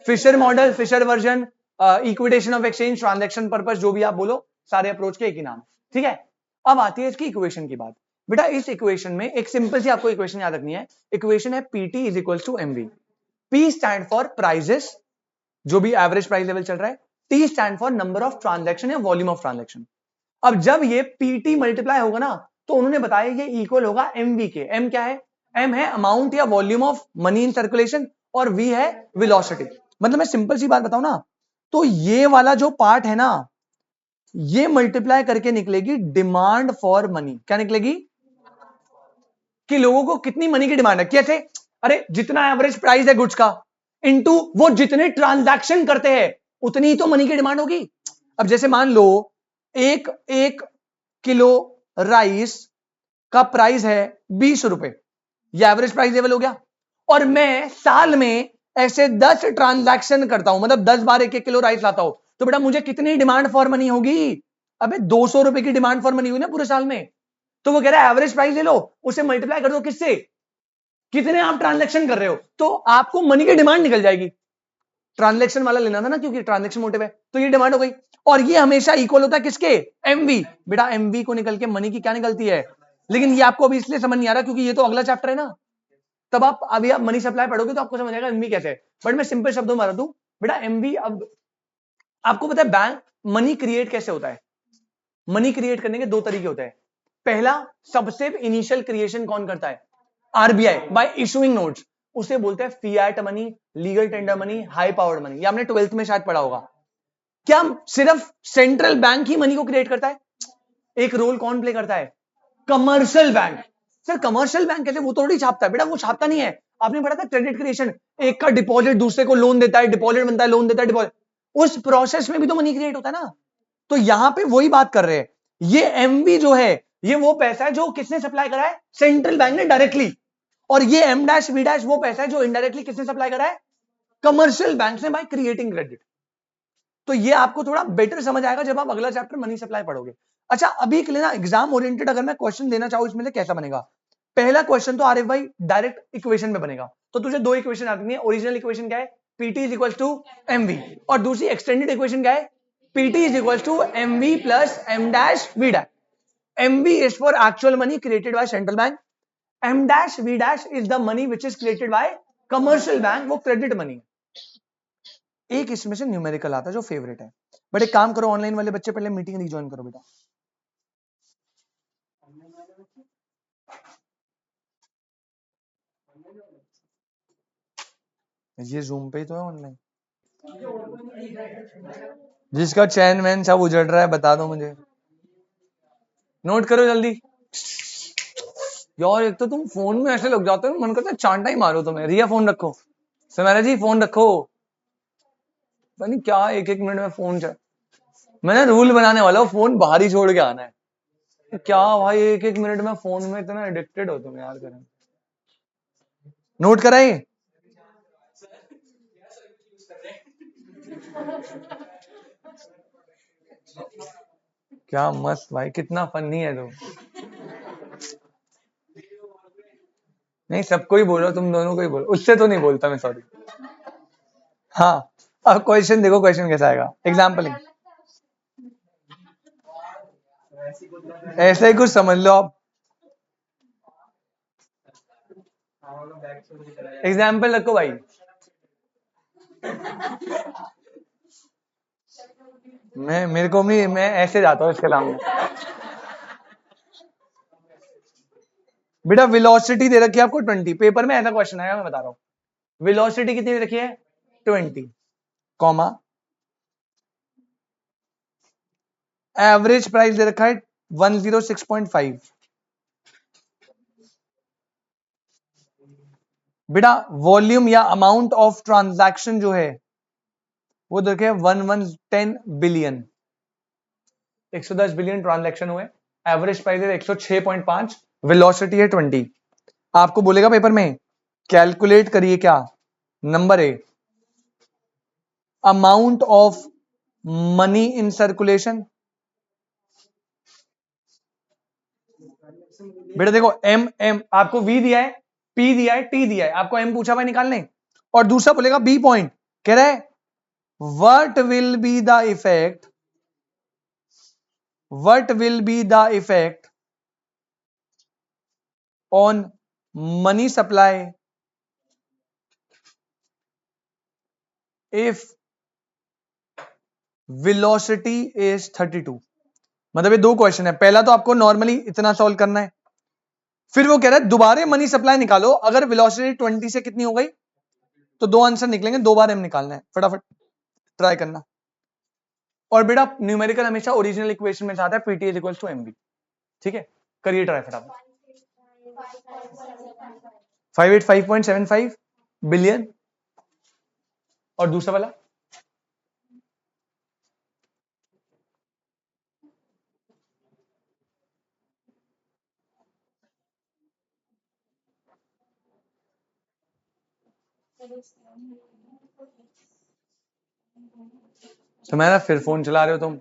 Fisher model, Fisher version, equation of exchange, transaction purpose, जो भी आप बोलो, सारे अप्रोच के एक ही नाम। ठीक है, अब आती है इसकी इक्वेशन की बात। बेटा इस इक्वेशन में एक सिंपल सी आपको इक्वेशन याद रखनी है। इक्वेशन है PT is equal to MV. P stand for prices, जो भी एवरेज प्राइस लेवल चल रहा है। T stand for number of transaction या वॉल्यूम ऑफ ट्रांजैक्शन। अब जब ये पीटी मल्टीप्लाई होगा ना, तो उन्होंने बताया ये इक्वल होगा एमवी के। एम क्या है? एम है अमाउंट या volume of money in circulation, और वी है वेलोसिटी। मतलब मैं सिंपल सी बात बताऊं ना, तो ये वाला जो पार्ट है ना, ये मल्टीप्लाई करके निकलेगी डिमांड फॉर मनी। क्या निकलेगी? कि लोगों को कितनी मनी की डिमांड है। कैसे? अरे जितना एवरेज प्राइस है गुड्स का, इनटू वो जितने ट्रांजैक्शन करते हैं, उतनी ही तो मनी की डिमांड होगी। अब जैसे मान लो एक एक किलो राइस का प्राइस है 20 रुपए, ये एवरेज प्राइस लेवल हो गया। और मैं साल में ऐसे 10 ट्रांजैक्शन करता हूं, मतलब 10 बार 1-1 किलो राइस लाता हूं, तो बेटा मुझे कितनी डिमांड फॉर मनी होगी? अबे 200 रुपए की डिमांड फॉर मनी हुई ना पूरे साल में। तो वो कह रहा है एवरेज प्राइस ले लो, उसे मल्टीप्लाई कर दो किससे? कितने आप ट्रांजैक्शन कर रहे हो, तो आपको मनी की डिमांड निकल जाएगी। ट्रांजैक्शन वाला लेना था ना, क्योंकि ट्रांजैक्शन मोटिव है, तो ये डिमांड हो गई। और ये हमेशा इक्वल होता है किसके? एमवी। बेटा एमवी को निकल के मनी की क्या निकलती है? लेकिन ये आपको अभी इसलिए समझ नहीं आ रहा क्योंकि ये तो अगला चैप्टर है ना। तब आप अभी आप मनी सप्लाई पढ़ोगे तो आपको समझ आएगा एमवी कैसे है। बट मैं सिंपल शब्दों में बता दूं, बेटा एमवी, अब आपको पता है बैंक मनी क्रिएट कैसे होता है? मनी क्रिएट करने के दो तरीके होते हैं। पहला, सबसे इनिशियल क्रिएशन कौन करता है? RBI, bye issuing notes. उसे बोलते हैं fiat money, legal tender money, high powered money. ये आपने 12th में शायद पढ़ा होगा। क्या सिर्फ सेंट्रल बैंक ही मनी को क्रिएट करता है? एक रोल कौन प्ले करता है? Commercial bank. Sir commercial bank कैसे? वो थोड़ी छापता है बेटा, वो छापता नहीं है। आपने पढ़ा था क्रेडिट क्रिएशन, एक का डिपॉजिट दूसरे को लोन देता है, डिपॉजिट बनता है, लोन देता है, डिपॉजिट। उस प्रोसेस में भी तो मनी क्रिएट होता है ना। तो यहां पे वही बात कर रहे हैं। ये एमवी जो है, ये वो पैसा है जो किसने सप्लाई करा है? सेंट्रल बैंक ने डायरेक्टली। और ये एम डैश वी डैश वो पैसा है जो इनडायरेक्टली किसने सप्लाई करा है? कमर्शियल बैंक ने, बाय क्रिएटिंग क्रेडिट। तो ये आपको थोड़ा बेटर समझ आएगा जब आप अगला चैप्टर मनी सप्लाई पढ़ोगे। अच्छा, अभी के लिए ना एग्जाम ओरिएंटेड अगर मैं क्वेश्चन देना चाहूं इसमें से कैसा बनेगा? पहला क्वेश्चन तो आरिफ भाई डायरेक्ट इक्वेशन में बनेगा। तो तुझे दो इक्वेशन आती है। ओरिजिनल इक्वेशन क्या है? PT is equal to MV. और दूसरी एक्सटेंडेड इक्वेशन क्या है? PT is equal to MV plus M dash V dash. MV is for actual money created by central bank, M dash V dash is the money which is created by commercial bank, वो क्रेडिट मनी। एक इसमें से न्यूमेरिकल आता है जो फेवरेट है। बट एक काम करो, ऑनलाइन वाले बच्चे पहले मीटिंग रिज्वाइन करो बेटा। ये जूम पे ही तो है ऑनलाइन। जिसका चैन वैन सब उजड़ रहा है बता दो मुझे। नोट करो जल्दी। यार एक तो तुम फोन में ऐसे लग जाते हो, मन करता है चांटा ही मारो तुम्हें। रिया फोन रखो, समारा जी फोन रखो। पता नहीं क्या एक एक मिनट में फोन चल। मैंने रूल बनाने वाला हूँ, फोन बाहर ही छोड़ के आना है। क्या भाई एक एक मिनट में फोन में इतना एडिक्टेड हो तुम यार। करें नोट कराई। क्या मस्त भाई, कितना फनी है तुम। नहीं सबको ही बोलो, तुम दोनों को ही बोलो, उससे तो नहीं बोलता मैं, सॉरी। हाँ, अब क्वेश्चन देखो, क्वेश्चन कैसा आएगा। एग्जाम्पल ऐसे ही कुछ समझ लो आप। एग्जाम्पल रखो भाई। मैं मेरे को भी, मैं ऐसे जाता हूँ इसके सामने। बेटा वेलोसिटी दे रखी है आपको 20, पेपर में ऐसा क्वेश्चन आया, मैं बता रहा हूँ। वेलोसिटी कितनी दे रखी है? 20, कॉमा एवरेज प्राइस दे रखा है 106.5। बेटा वॉल्यूम या अमाउंट ऑफ ट्रांजैक्शन जो है वो देखे 1110 बिलियन, 110 बिलियन ट्रांजैक्शन हुए। एवरेज प्राइस है 106.5, वेलोसिटी है 20। आपको बोलेगा पेपर में कैलकुलेट करिए क्या? Number A, amount of money in circulation. बेटा देखो एम एम आपको वी दिया है, पी दिया है, टी दिया है, आपको एम पूछा भाई निकालने। और दूसरा बोलेगा बी पॉइंट, कह रहा है what will be the effect, what will be the effect on money supply if velocity is 32। मतलब ये दो क्वेश्चन है। पहला तो आपको नॉर्मली इतना सॉल्व करना है, फिर वो कह रहा है दोबारा मनी सप्लाई निकालो, अगर वेलोसिटी 20 से कितनी हो गई, तो दो आंसर निकलेंगे, दो बार एम निकालना है, फटाफट ट्राई करना। और बेटा न्यूमेरिकल हमेशा ओरिजिनल इक्वेशन में आता है, PT is equal to MB. ठीक है, करिए ट्राई फटाफट। 585.75 बिलियन। और दूसरा वाला तो मेरा फिर फोन चला रहे हो तुम,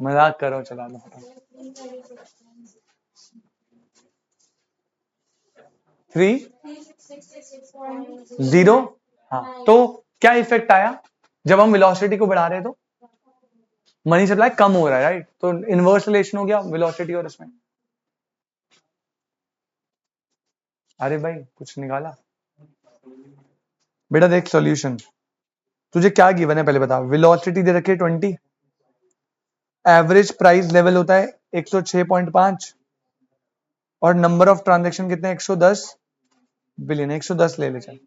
मजाक करो, चला लो। 3.0। हाँ, तो क्या इफेक्ट आया जब हम वेलोसिटी को बढ़ा रहे हैं? तो मनी सप्लाई कम हो रहा है, राइट? तो इनवर्स रिलेशन हो गया वेलोसिटी और इसमें। अरे भाई कुछ निकाला बेटा? देख सॉल्यूशन, तुझे क्या गिवन है पहले बता। वेलोसिटी दे रखी है 20, एवरेज प्राइस लेवल होता है 106.5 और नंबर ऑफ ट्रांजैक्शन कितने? 110 बिलियन। 110 ले ले चल।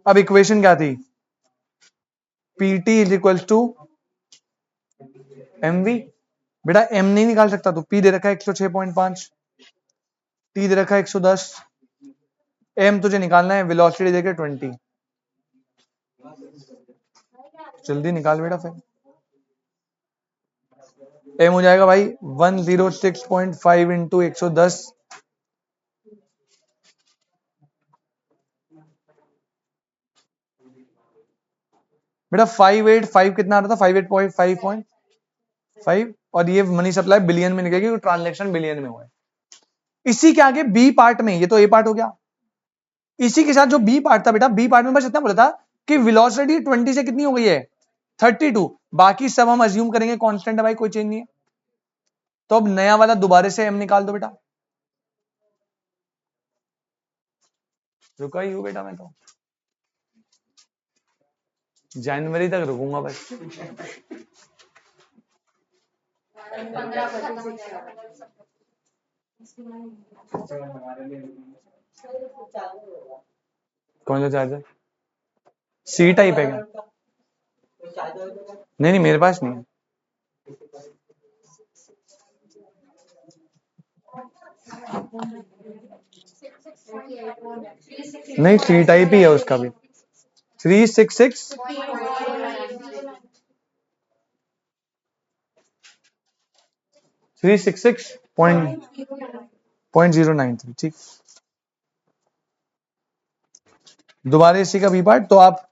अब इक्वेशन क्या थी? PT is equal to MV. बेटा एम नहीं निकाल सकता तू, पी दे रखा है 106.5, टी दे रखा है 110, एम तुझे निकालना है, वेलोसिटी देके 20। जल्दी निकाल बेटा। फिर एम हो जाएगा भाई 106.5 इंटू 110, बेटा 585 कितना आ रहा था? 585.5 और ये मनी सप्लाई बिलियन में निकलेगी, ट्रांजैक्शन बिलियन में हुआ है। इसी के आगे बी पार्ट में, ये तो ए पार्ट हो गया, इसी के साथ जो बी पार्ट था बेटा, बी पार्ट में बस इतना बोला था कि वेलोसिटी 20 से कितनी हो गई है? 32। बाकी सब हम अज्यूम करेंगे कांस्टेंट है भाई, कोई चेंज नहीं है। तो अब नया वाला दोबारा से एम निकाल दो बेटा। रुका ही हूं बेटा मैं तो, जनवरी तक रुकूंगा बस। कौन सा चार्जर? सी टाइप है क्या? नहीं नहीं मेरे पास नहीं है। नहीं सी टाइप ही है उसका भी। 366 366.093। ठीक, दोबारा इसी का बी पार्ट, तो आप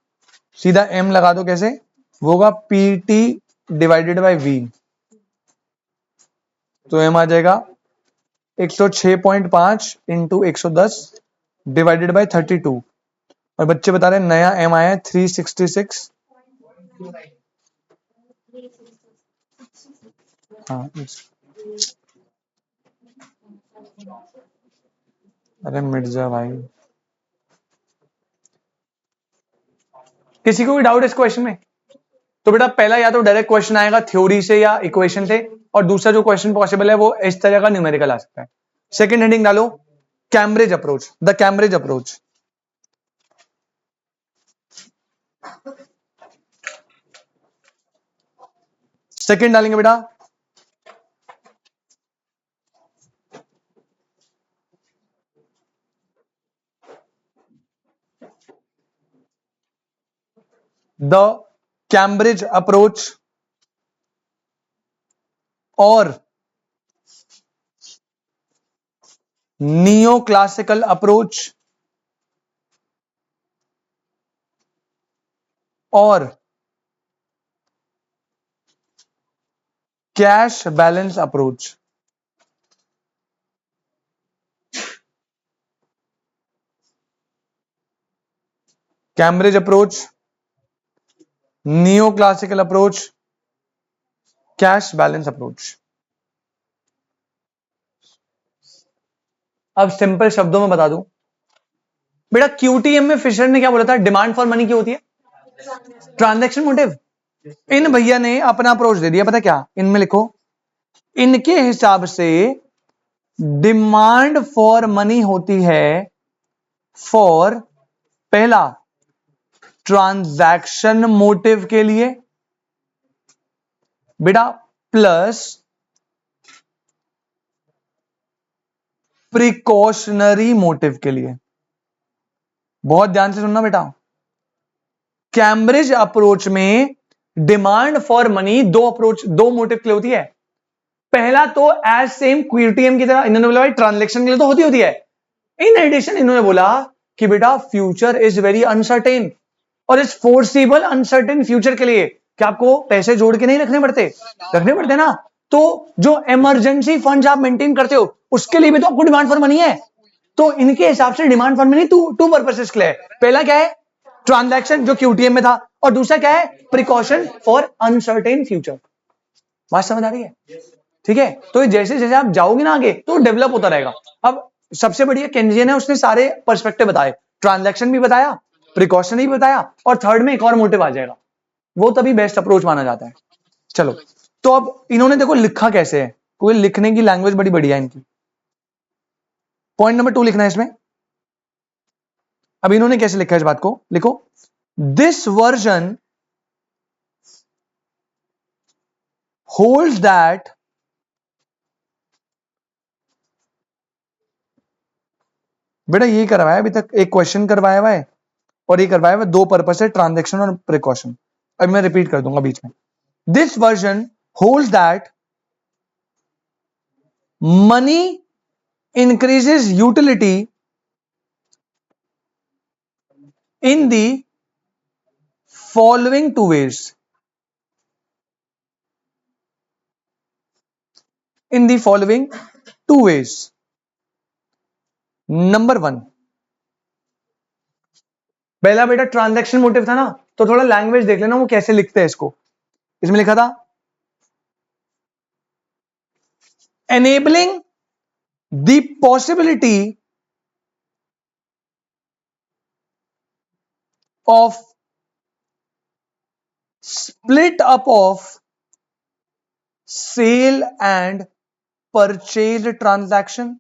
सीधा एम लगा दो। कैसे? वो होगा पीटी डिवाइडेड बाय वी, तो एम आ जाएगा 106.5 इंटू 110 डिवाइडेड बाय 32। और बच्चे बता रहे हैं नया एम आया है 366। हाँ अरे मिर्जा भाई, किसी को भी डाउट इस क्वेश्चन में? तो बेटा पहला या तो डायरेक्ट क्वेश्चन आएगा थ्योरी से या इक्वेशन से, और दूसरा जो क्वेश्चन पॉसिबल है वो इस तरह का न्यूमेरिकल आ सकता है। सेकंड हेडिंग डालो, Cambridge approach, the Cambridge approach. Second डालेंगे बेटा द कैम्ब्रिज अप्रोच और नियो क्लासिकल अप्रोच और cash balance approach. Cambridge approach, neo classical approach, cash balance approach. अब सिंपल शब्दों में बता दूं बेटा, क्यूटीएम में फिशर ने क्या बोला था? डिमांड फॉर मनी क्या होती है? Transaction motive. इन भैया ने अपना अप्रोच दे दिया, पता क्या? इनमें लिखो, इनके हिसाब से डिमांड फॉर मनी होती है फॉर, पहला ट्रांजैक्शन मोटिव के लिए बेटा, प्लस प्रिकॉशनरी मोटिव के लिए। बहुत ध्यान से सुनना बेटा, कैम्ब्रिज अप्रोच में डिमांड फॉर मनी दो मोटिव के लिए होती है। पहला तो एज सेम क्यूटीएम की तरह इन्होंने बोला भाई ट्रांजैक्शन के लिए तो होती है। इन एडिशन इन्होंने बोला कि बेटा फ्यूचर इज वेरी अनसर्टेन, और इस फोर्सेबल अनसर्टेन फ्यूचर के लिए क्या आपको पैसे जोड़ के नहीं रखने पड़ते ना। तो जो इमरजेंसी फंड्स आप मेंटेन करते हो उसके लिए भी तो आपको डिमांड फॉर मनी है। तो इनके हिसाब से demand for money to purposes के लिए है। पहला क्या है, ट्रांजैक्शन जो क्यूटीएम में था, और दूसरा क्या है, प्रिकॉशन फॉर अनसर्टेन फ्यूचर। बात समझ आ रही है? ठीक है, तो जैसे जैसे आप जाओगे ना आगे तो डेवलप होता रहेगा। अब सबसे बढ़िया केंजियन है, उसने सारे पर्सपेक्टिव बताए, ट्रांजैक्शन भी बताया, प्रिकॉशन भी बताया, और थर्ड में एक और मोटिव आ जाएगा, वो तभी बेस्ट अप्रोच माना जाता है। चलो, तो अब इन्होंने देखो लिखा कैसे है, कोई लिखने की लैंग्वेज बड़ी बढ़िया है इनकी। पॉइंट नंबर 2 लिखना है इसमें। अब इन्होंने कैसे लिखा है इस बात को, लिखो, दिस वर्जन होल्ड्स दैट बेटा यही करवाया अभी तक, एक क्वेश्चन करवाया हुआ है और ये करवाया हुआ दो पर्पस है, ट्रांजैक्शन और प्रिकॉशन। अब मैं रिपीट कर दूंगा बीच में। This version holds that money increases utility in the following two ways. In the following two ways. Number 1, पहला बेटा ट्रांजैक्शन मोटिव था ना, तो थोड़ा लैंग्वेज देख लेना वो कैसे लिखते हैं इसको। इसमें लिखा था enabling the possibility of split up of sale and purchase transaction.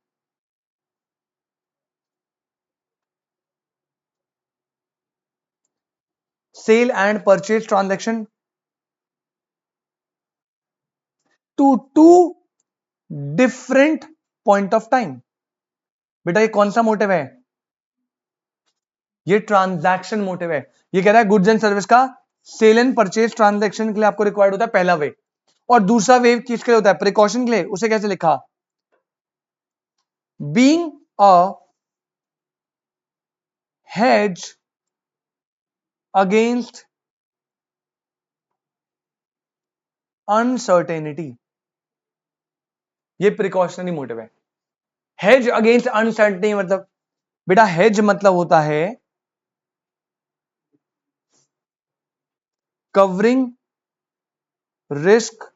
Sale and purchase transaction to two different point of time. बेटा ये कौन सा मोटिव है, ये ट्रांजैक्शन मोटिव है। ये कह रहा है गुड्स एंड सर्विस का सेल एंड परचेज ट्रांजैक्शन के लिए आपको रिक्वायर्ड होता है पहला वे, और दूसरा वे किसके लिए होता है, प्रिकॉशन के लिए। उसे कैसे लिखा, being a hedge against uncertainty, ये प्रिकॉशनरी मोटिव है। हेज अगेंस्ट अनसर्टेनिटी मतलब बेटा हेज मतलब होता है कवरिंग रिस्क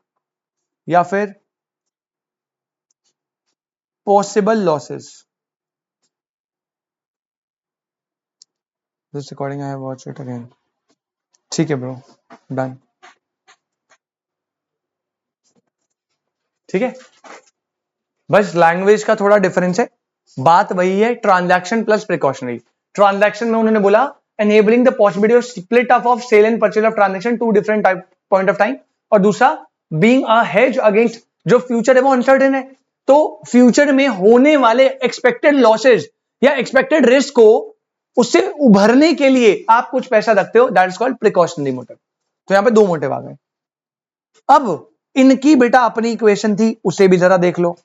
या फिर possible losses. This recording I have watched it again. ठीक है ब्रो, डन। ठीक है, बस लैंग्वेज का थोड़ा डिफरेंस है, बात वही है, ट्रांजैक्शन प्लस प्रिकॉशनरी। ट्रांजैक्शन में उन्होंने बोला enabling the possibility of split up of sale and purchase of transaction two different type point of time, और दूसरा being a hedge against, जो फ्यूचर है वो अनसर्टेन है, तो फ्यूचर में होने वाले एक्सपेक्टेड लॉसेज या एक्सपेक्टेड रिस्क को उससे उभरने के लिए आप कुछ पैसा रखते हो, that is called precautionary motive. तो यहां पे दो मोटिव आ गए। अब इनकी बेटा अपनी इक्वेशन थी, उसे भी जरा देख लो,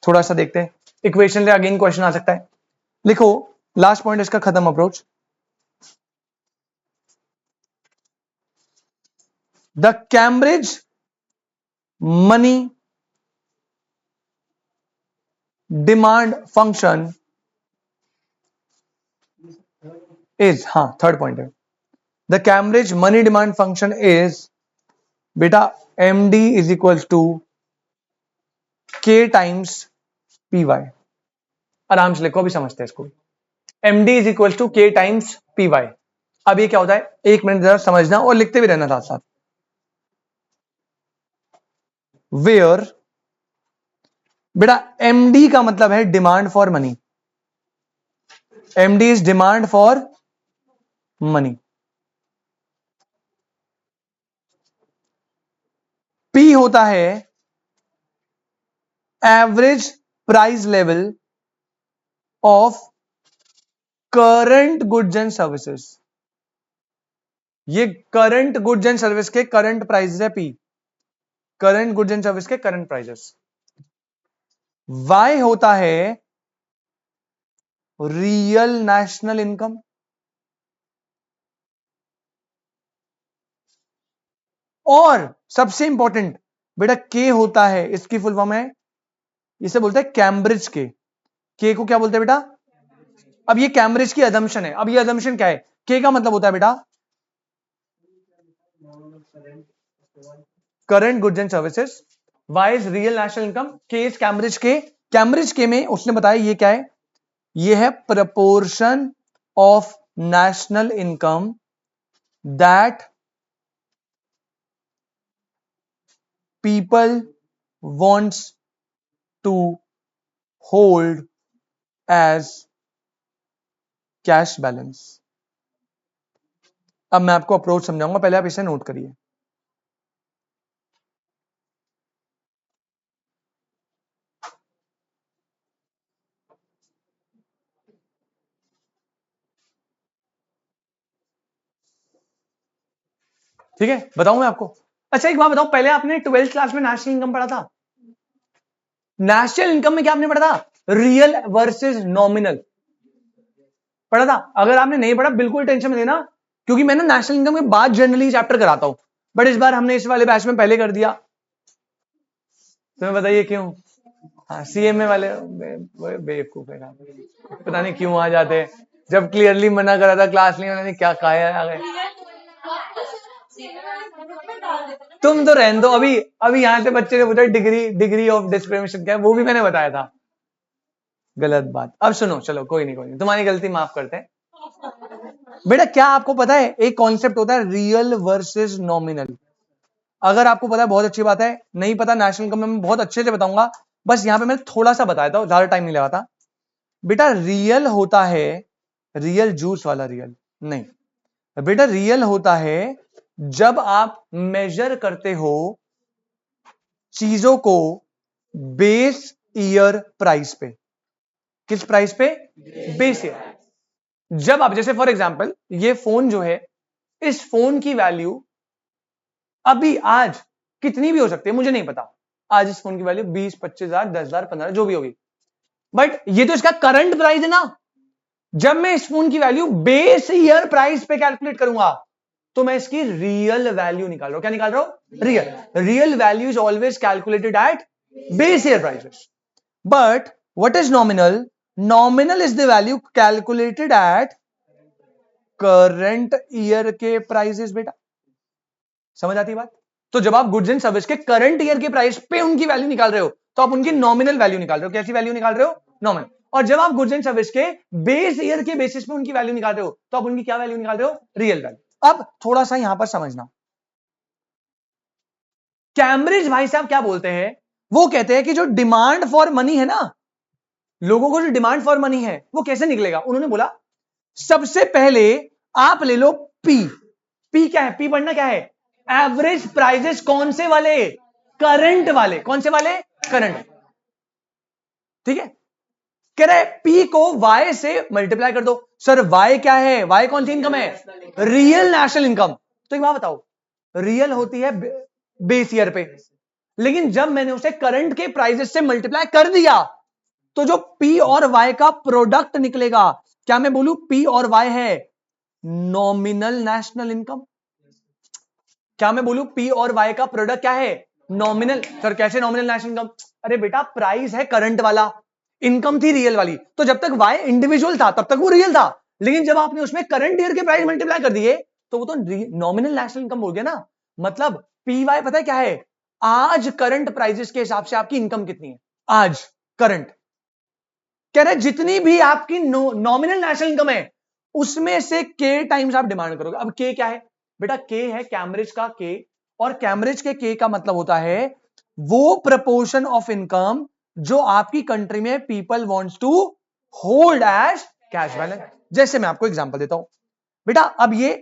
थोड़ा सा देखते हैं इक्वेशन से अगेन क्वेश्चन आ सकता है। लिखो, लास्ट पॉइंट इसका खत्म approach. The Cambridge money demand function is, हाँ थर्ड पॉइंट है, the Cambridge money demand function is बेटा M D is equal to K times P Y. आराम से लिखो, अभी समझते हैं इसको। M D is equal to K times P Y. अब ये क्या होता है, एक मिनट जरा समझना और लिखते भी रहना साथ साथ। वेयर बेटा एमडी का मतलब है demand for money, MD is demand for money. P होता है average price level of current goods and services. ये करंट गुड्स एंड सर्विस के करंट प्राइस है P, current goods and service के करंट प्राइसेस। वाई होता है रियल नेशनल इनकम। और सबसे इंपॉर्टेंट बेटा के होता है, इसकी फुल फॉर्म है, इसे बोलते हैं कैम्ब्रिज के को क्या बोलते हैं बेटा? अब ये कैम्ब्रिज की अजम्पशन है। अब ये अजम्पशन क्या है? के का मतलब होता है बेटा current goods and services, Y is real national income, K is Cambridge K. Cambridge K में उसने बताया ये क्या है, ये है proportion of national income that people wants to hold as cash balance. अब मैं आपको अप्रोच समझाऊंगा, पहले आप इसे नोट करिए। ठीक है, बताऊं मैं आपको? अच्छा एक बात बताओ, पहले आपने 12th क्लास में नेशनल इनकम पढ़ा था? नेशनल इनकम में क्या आपने पढ़ा था? रियल वर्सेस नॉमिनल पढ़ा था। अगर आपने नहीं पढ़ा बिल्कुल टेंशन में लेना, क्योंकि मैं ना नेशनल इनकम के बाद जनरली चैप्टर कराता हूं, बट इस बार हमने इस वाले बैच में पहले कर दिया। तुम्हें बताइए क्यों? हाँ, सीएमए वाले बेवकूफ है, पता नहीं क्यों आ जाते हैं। जब क्लियरली मना करा था क्लास नहीं होने, क्या खाया आ गए। तुम तो रहने दो। अभी अभी यहां से बच्चे ने पूछा डिग्री ऑफ डिस्क्रिमिनेशन क्या है, वो भी मैंने बताया था। गलत बात। अब सुनो, चलो कोई नहीं, तुम्हारी गलती माफ करते हैं। बेटा क्या आपको पता है एक कॉन्सेप्ट होता है रियल वर्सेस नॉमिनल? अगर आपको पता है बहुत अच्छी बात है, नहीं पता नेशनल इनकम में मैं बहुत अच्छे से बताऊंगा, बस यहां पे मैं थोड़ा सा बताया था, ज्यादा टाइम नहीं लगाता। बेटा रियल होता है, रियल जूस वाला रियल नहीं, बेटा रियल होता है जब आप मेजर करते हो चीजों को बेस ईयर प्राइस पे। किस प्राइस पे? Base year. जब आप जैसे फॉर एग्जांपल ये फोन जो है, इस फोन की वैल्यू अभी आज कितनी भी हो सकती है मुझे नहीं पता, आज इस फोन की वैल्यू 20, 25,000, 10,000, 15,000 जो भी होगी, बट ये तो इसका करंट प्राइस है ना। जब मैं इस फोन की वैल्यू बेस ईयर प्राइस पे कैलकुलेट करूंगा तो मैं इसकी रियल वैल्यू निकाल रहा हूं। क्या निकाल रहा हूं? Real value is always calculated at base year prices. But what is nominal? Nominal is the value calculated at current year के प्राइसेस। बेटा समझ आती है बात? तो जब आप गुड्स एंड सर्विस के करंट ईयर के प्राइस पे उनकी वैल्यू निकाल रहे हो तो आप उनकी नॉमिनल वैल्यू निकाल रहे हो। कैसी वैल्यू निकाल रहे हो? नॉमिनल। और जब आप गुड्स एंड सर्विस के बेस ईयर के बेसिस पे उनकी वैल्यू निकाल रहे हो तो आप उनकी क्या वैल्यू निकाल रहे हो? Real value. अब थोड़ा सा यहां पर समझना, कैम्ब्रिज भाई साहब क्या बोलते हैं? वो कहते हैं कि जो डिमांड फॉर मनी है ना, लोगों को जो डिमांड फॉर मनी है वो कैसे निकलेगा? उन्होंने बोला सबसे पहले आप ले लो पी। पी क्या है? पी पढ़ना क्या है? Average prices. कौन से वाले? करंट वाले। कौन से वाले? करंट। ठीक है, कह रहे पी को वाई से मल्टीप्लाई कर दो। सर वाई क्या है? वाई कौन सी इनकम है? Real national income. तो एक बात बताओ, रियल होती है बेस ईयर पे, लेकिन जब मैंने उसे करंट के प्राइजेस से मल्टीप्लाई कर दिया तो जो पी और वाई का प्रोडक्ट निकलेगा, क्या मैं बोलूं पी और वाई है नॉमिनल नेशनल इनकम? क्या मैं बोलूं पी और वाई का प्रोडक्ट क्या है? नॉमिनल। सर कैसे नॉमिनल नेशनल इनकम? अरे बेटा प्राइस है करंट वाला, इनकम थी रियल वाली, तो जब तक वाई इंडिविजुअल था तब तक वो रियल था, लेकिन जब आपने उसमें करंट ईयर के प्राइस मल्टीप्लाई कर दिए तो वो तो नॉमिनल नेशनल इनकम बोल गया ना। मतलब पी वाई पता है क्या है? आज करंट प्राइजेस के हिसाब से आपकी इनकम कितनी है आज करंट। कह रहे जितनी भी आपकी नॉमिनल नेशनल इनकम है उसमें से के टाइम्स आप डिमांड करोगे। अब के क्या है? बेटा के है कैम्ब्रिज का के, और कैम्ब्रिज के का मतलब होता है वो प्रपोर्शन ऑफ इनकम जो आपकी कंट्री में people wants to hold as cash balance. जैसे मैं आपको एग्जांपल देता हूं बेटा, अब ये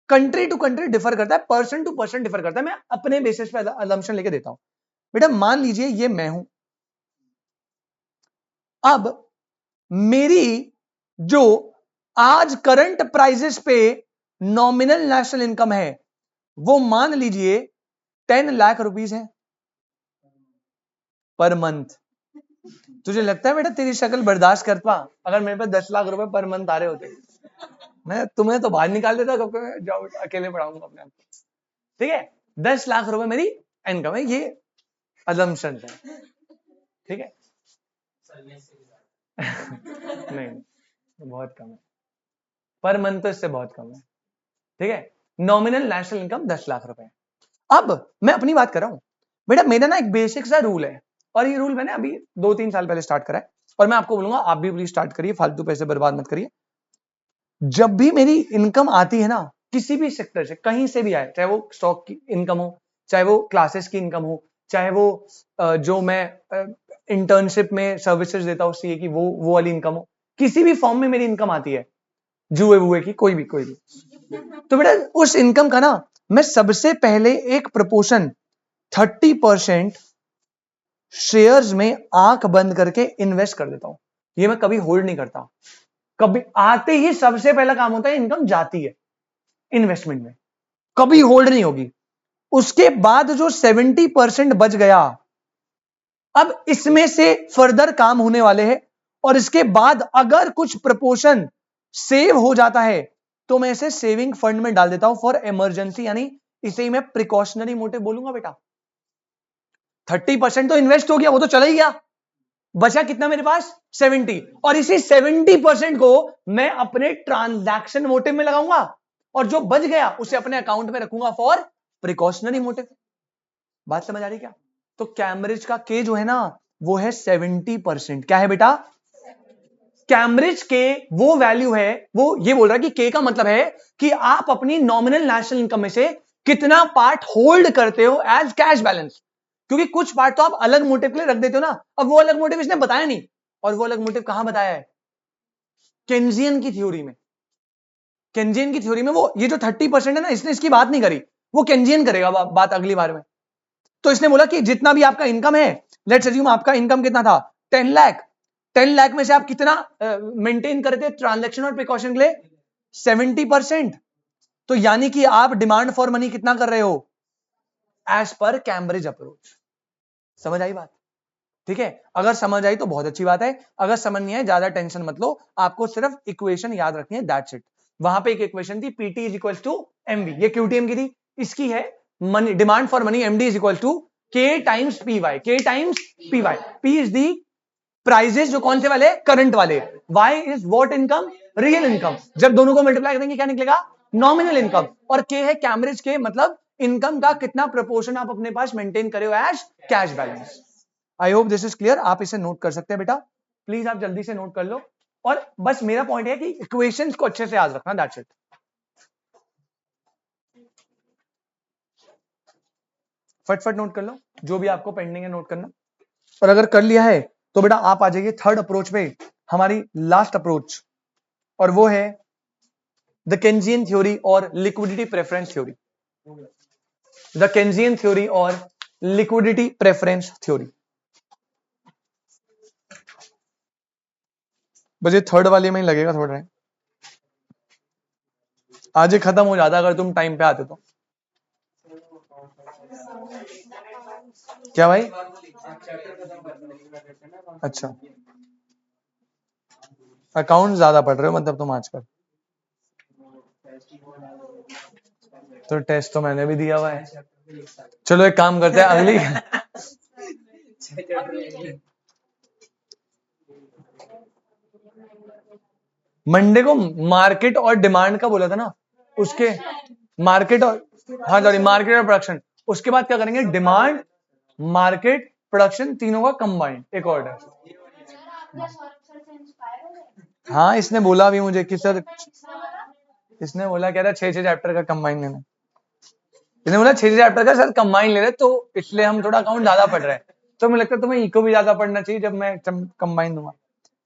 कंट्री टू कंट्री डिफर करता है, पर्सन टू पर्सन डिफर करता है, मैं अपने बेसिस पे असम्पशन लेके देता हूं। बेटा मान लीजिए ये मैं हूं, अब मेरी जो आज करंट प्राइजेस पे नॉमिनल नेशनल इनकम है वो मान लीजिए 10 लाख रुपीस है पर मंथ। तुझे लगता है बेटा तेरी शक्ल बर्दाश्त कर पा? अगर मेरे पास 10 लाख रुपए पर मंथ आ रहे होते, मैं तुम्हें तो बाहर निकाल देता, कब मैं जाओ अकेले पढ़ाऊंगा अपने आप को। ठीक है, 10 लाख रुपए मेरी इनकम है, ये अजम्पशन है। ठीक है नहीं, बहुत कम है, पर मंथ तो इससे बहुत कम है। ठीक है, नॉमिनल नेशनल इनकम 10 लाख रुपए। अब मैं अपनी बात कर रहा हूं बेटा, मेरा ना एक बेसिक सा रूल है, और ये रूल मैंने अभी 2-3 साल पहले स्टार्ट करा है, और मैं आपको बोलूंगा आप भी प्लीज स्टार्ट करिए, फालतू पैसे बर्बाद मत करिए। जब भी मेरी इनकम आती है ना, किसी भी सेक्टर से, कहीं से भी आए, चाहे वो स्टॉक की इनकम हो, चाहे वो क्लासेस की इनकम हो, चाहे वो जो मैं इंटर्नशिप में सर्विसेज देता हूं सीए की, वो वाली इनकम हो, किसी भी फॉर्म में मेरी इनकम आती है, जुए वुए की, कोई भी, तो बेटा उस इनकम का ना मैं सबसे पहले एक प्रपोर्शन 30% शेयर्स में आंख बंद करके इन्वेस्ट कर देता हूं। ये मैं कभी होल्ड नहीं करता, कभी आते ही सबसे पहला काम होता है, इनकम जाती है इन्वेस्टमेंट में, कभी होल्ड नहीं होगी। उसके बाद जो 70% बच गया, अब इसमें से फर्दर काम होने वाले हैं, और इसके बाद अगर कुछ प्रपोर्शन सेव हो जाता है तो मैं इसे सेविंग फंड में डाल देता हूं फॉर इमरजेंसी, यानी इसे ही मैं प्रिकॉशनरी मोटिव बोलूंगा बेटा। 30% तो इन्वेस्ट हो गया, वो तो चला ही गया, बचा कितना मेरे पास 70, और इसी 70% को मैं अपने ट्रांजैक्शन मोटिव में लगाऊंगा, और जो बच गया उसे अपने अकाउंट में रखूंगा फॉर प्रिकॉशनरी मोटिव। बात समझ आ रही क्या? तो कैम्ब्रिज का के जो है ना, वो है 70%। क्या है बेटा? कैम्ब्रिज के वो वैल्यू है, वो ये बोल रहा है कि के का मतलब है कि आप अपनी नॉमिनल नेशनल इनकम में से कितना पार्ट होल्ड करते हो एज कैश बैलेंस, क्योंकि कुछ पार्ट तो आप अलग मोटिव के लिए रख देते हो ना। अब वो अलग मोटिव इसने बताया नहीं, और वो अलग मोटिव कहां बताया है? केन्जियन की थ्योरी में। केन्जियन की थ्योरी में वो ये जो 30% है ना, इसने इसकी बात नहीं करी, वो केन्जियन करेगा बात अगली बार में। तो इसने बोला कि जितना भी आपका इनकम है, लेट्स अज्यूम आपका इनकम कितना था 10 लाख, 10 लाख में से आप कितना मेंटेन करते ट्रांजैक्शन और प्रिकॉशन के लिए? 70%। तो यानी कि आप डिमांड फॉर मनी कितना कर रहे हो एज पर कैम्ब्रिज अप्रोच। समझ आई बात? ठीक है, अगर समझ आई तो बहुत अच्छी बात है, अगर समझ नहीं आए ज्यादा टेंशन मत लो, आपको सिर्फ इक्वेशन याद रखनी है, दैट्स इट। वहां पे एक इक्वेशन थी, PT is equal to MV, ये क्यूटीएम की थी, इसकी है money, demand for money, MD is equal to K times P Y, K times P Y. P is the prices, जो कौन से वाले? करंट वाले। Y is what income? Real income. जब दोनों को मल्टीप्लाई करेंगे क्या निकलेगा? Nominal income. और के है कैम्ब्रिज के, मतलब इनकम का कितना प्रपोर्शन आप अपने पास मेंटेन करे हो as cash balance. I hope this is clear, आप इसे नोट कर सकते हैं बेटा, प्लीज आप जल्दी से नोट कर लो। और बस मेरा पॉइंट है कि इक्वेशंस को अच्छे से याद रखना, दैट्स इट। फटफट नोट कर लो, जो भी आपको पेंडिंग है नोट करना, और अगर कर लिया है तो बेटा आप आ जाइए थर्ड अप्रोच पे, हमारी लास्ट अप्रोच, और वो है द केन्जियन थ्योरी और liquidity preference theory. The Keynesian theory और लिक्विडिटी प्रेफरेंस थ्योरी, बस ये थर्ड वाले में ही लगेगा थोड़ा टाइम, आज ही खत्म हो जाता अगर तुम टाइम पे आते तो। क्या भाई? अच्छा, अकाउंट ज्यादा पढ़ रहे हो मतलब तुम आजकल? तो टेस्ट तो मैंने भी दिया हुआ है। चलो एक काम करते हैं, अगली मंडे को मार्केट और डिमांड का बोला था ना, उसके मार्केट और, हाँ सॉरी, मार्केट और प्रोडक्शन, उसके बाद क्या करेंगे? डिमांड, मार्केट, प्रोडक्शन, तीनों का कंबाइंड एक ऑर्डर। हाँ इसने बोला भी मुझे कि सर, इसने बोला कह रहा 6-6 चैप्टर का कंबाइन लेना, इसने बोला 6 चैप्टर का सर कंबाइन ले रहे, तो इसलिए हम थोड़ा अकाउंट ज्यादा पढ़ रहे हैं। तो मुझे लगता है तुम्हें इको भी ज्यादा पढ़ना चाहिए जब मैं कंबाइन दूंगा।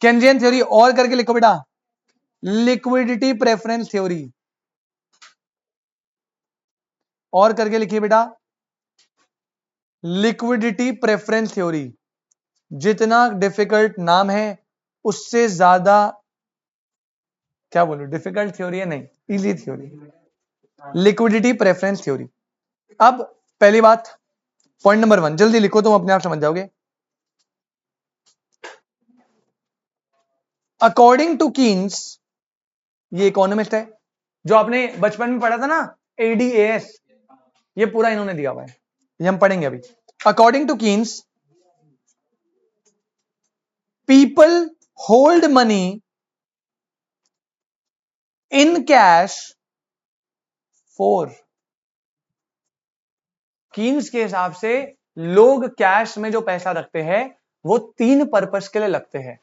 केन्जियन थ्योरी और करके लिखो बेटा, लिक्विडिटी प्रेफरेंस थ्योरी, और करके लिखिए बेटा लिक्विडिटी प्रेफरेंस थ्योरी। जितना डिफिकल्ट नाम है उससे ज्यादा, क्या बोलूं, डिफिकल्ट थ्योरी है नहीं, easy theory, liquidity preference theory. अब पहली बात, पॉइंट नंबर 1 जल्दी लिखो, तुम अपने आप समझ जाओगे। अकॉर्डिंग टू कीन्स, ये इकोनॉमिस्ट है जो आपने बचपन में पढ़ा था ना, ADAS, ये पूरा इन्होंने दिया हुआ है, ये हम पढ़ेंगे अभी। According to Keynes, people hold money in cash for, Keynes के हिसाब से लोग कैश में जो पैसा रखते हैं वो 3 पर्पस के लिए लगते हैं।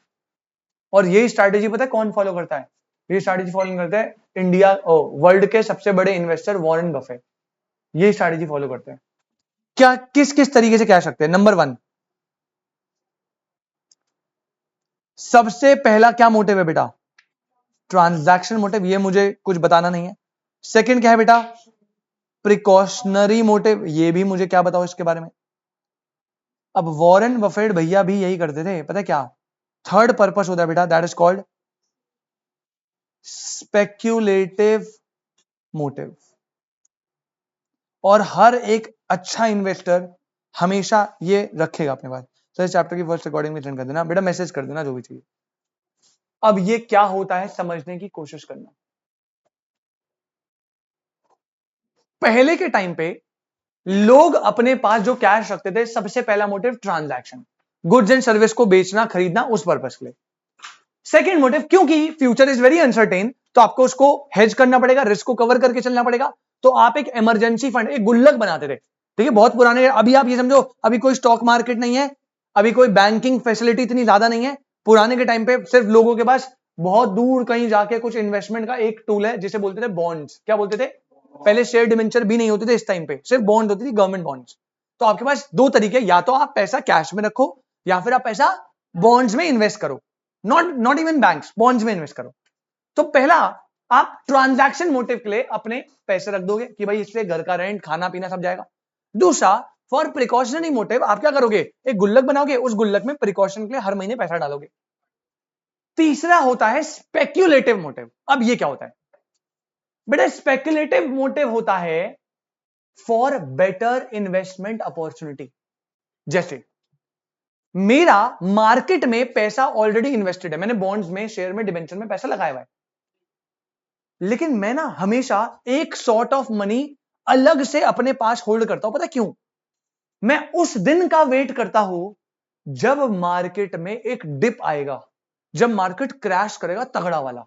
और यही स्ट्रैटेजी पता है कौन फॉलो करता है? ये स्ट्रैटेजी फॉलो करता है इंडिया वर्ल्ड के सबसे बड़े इन्वेस्टर वॉरेन बफेट, ये स्ट्रैटेजी फॉलो करते हैं। क्या किस किस तरीके से कैश रखते हैं? नंबर 1, सबसे पहला क्या मोटिव है बेटा? ट्रांजैक्शन मोटिव, ये मुझे कुछ बताना नहीं है। सेकंड क्या है बेटा? प्रिकॉशनरी मोटिव, ये भी मुझे क्या बताओ इसके बारे में। अब वॉरेन बफेट भैया भी यही करते थे, पता है क्या? थर्ड पर्पस होता है बेटा, that is called speculative motive. और हर एक अच्छा इन्वेस्टर हमेशा ये रखेगा अपने पास। तो इस चैप्टर की फर्स्ट रिकॉर्डिंग में कर देना बेटा, मैसेज कर देना जो भी चाहिए। अब ये क्या होता है समझने की कोशिश करना। पहले के टाइम पे लोग अपने पास जो कैश रखते थे, सबसे पहला motive transaction, goods and service को बेचना खरीदना, उस पर्पस के लिए। सेकेंड मोटिव, क्योंकि फ्यूचर इज वेरी अनसर्टेन, तो आपको उसको हेज करना पड़ेगा, रिस्क को कवर करके चलना पड़ेगा, तो आप एक इमरजेंसी फंड, एक गुल्लक बनाते थे। ठीक है, बहुत पुराने, अभी आप ये समझो, अभी कोई स्टॉक मार्केट नहीं है, अभी कोई बैंकिंग फैसिलिटी इतनी ज्यादा नहीं है। पुराने के टाइम पे सिर्फ लोगों के पास बहुत दूर कहीं जाके कुछ इन्वेस्टमेंट का एक टूल है जिसे बोलते थे बॉन्ड्स। क्या बोलते थे? पहले शेयर डिवेंचर भी नहीं होते थे इस टाइम पे, सिर्फ बॉन्ड होती थी, गवर्नमेंट बॉन्ड्स। तो आपके पास दो तरीके, या तो आप पैसा कैश में रखो या फिर आप पैसा बॉन्ड्स में इन्वेस्ट करो, नॉट इवन बैंक्स, बॉन्ड्स में इन्वेस्ट करो। तो पहला, आप ट्रांजैक्शन मोटिव के लिए अपने पैसे रख दोगे कि भाई इससे घर का रेंट खाना पीना सब जाएगा। दूसरा, फॉर प्रिकॉशनरी मोटिव, आप क्या करोगे? एक गुल्लक बनाओगे, उस गुल्लक में प्रिकॉशन के लिए हर महीने पैसा डालोगे। तीसरा होता है स्पेक्यूलेटिव मोटिव। अब ये क्या होता है बेटा? स्पेक्यूलेटिव मोटिव होता है फॉर बेटर इन्वेस्टमेंट अपॉर्चुनिटी। जैसे मेरा मार्केट में पैसा ऑलरेडी इन्वेस्टेड है, मैंने बॉन्ड्स में, शेयर में, डिबेंचर में पैसा लगाया हुआ है, लेकिन मैं ना हमेशा एक सॉर्ट ऑफ मनी अलग से अपने पास होल्ड करता हूं। पता क्यों? मैं उस दिन का वेट करता हूं जब मार्केट में एक डिप आएगा, जब मार्केट क्रैश करेगा तगड़ा वाला।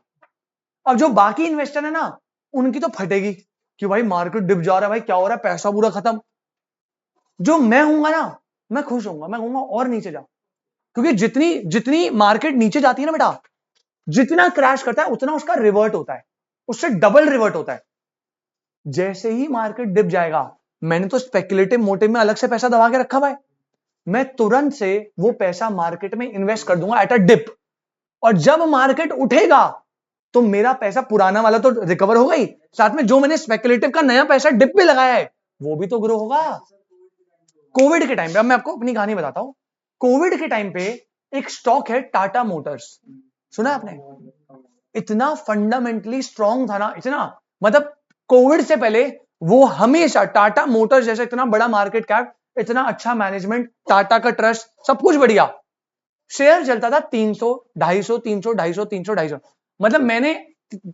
अब जो बाकी इन्वेस्टर है ना, उनकी तो फटेगी कि भाई मार्केट डिप जा रहा है, भाई क्या हो रहा है, पैसा पूरा खत्म। जो मैं हूंगा ना, मैं खुश होऊंगा, मैं कहूंगा और नीचे जा, क्योंकि जितनी जितनी मार्केट नीचे जाती है ना बेटा, जितना क्रैश करता है उतना उसका रिवर्ट होता है, उससे डबल रिवर्ट होता है। जैसे ही मार्केट डिप जाएगा, मैंने तो स्पेक्युलेटिव मोटिव में अलग से पैसा दबा के रखा हुआ है, मैं तुरंत से वो पैसा मार्केट में इन्वेस्ट कर दूंगा एट अ डिप। और जब मार्केट उठेगा तो मेरा पैसा पुराना वाला तो रिकवर होगा ही, साथ में जो मैंने स्पेक्युलेटिव का नया पैसा डिप में लगाया है वो भी तो ग्रो होगा। कोविड के टाइम पे, अब मैं आपको अपनी कहानी बताता हूं। कोविड के टाइम पे एक स्टॉक है टाटा मोटर्स, सुना आपने? इतना फंडामेंटली स्ट्रांग था ना, इतना, मतलब कोविड से पहले वो हमेशा टाटा मोटर्स जैसे इतना बड़ा मार्केट कैप, इतना अच्छा मैनेजमेंट, टाटा का ट्रस्ट, सब कुछ बढ़िया, शेयर चलता था 300, 250, 300, 250, 300, 250। मतलब मैंने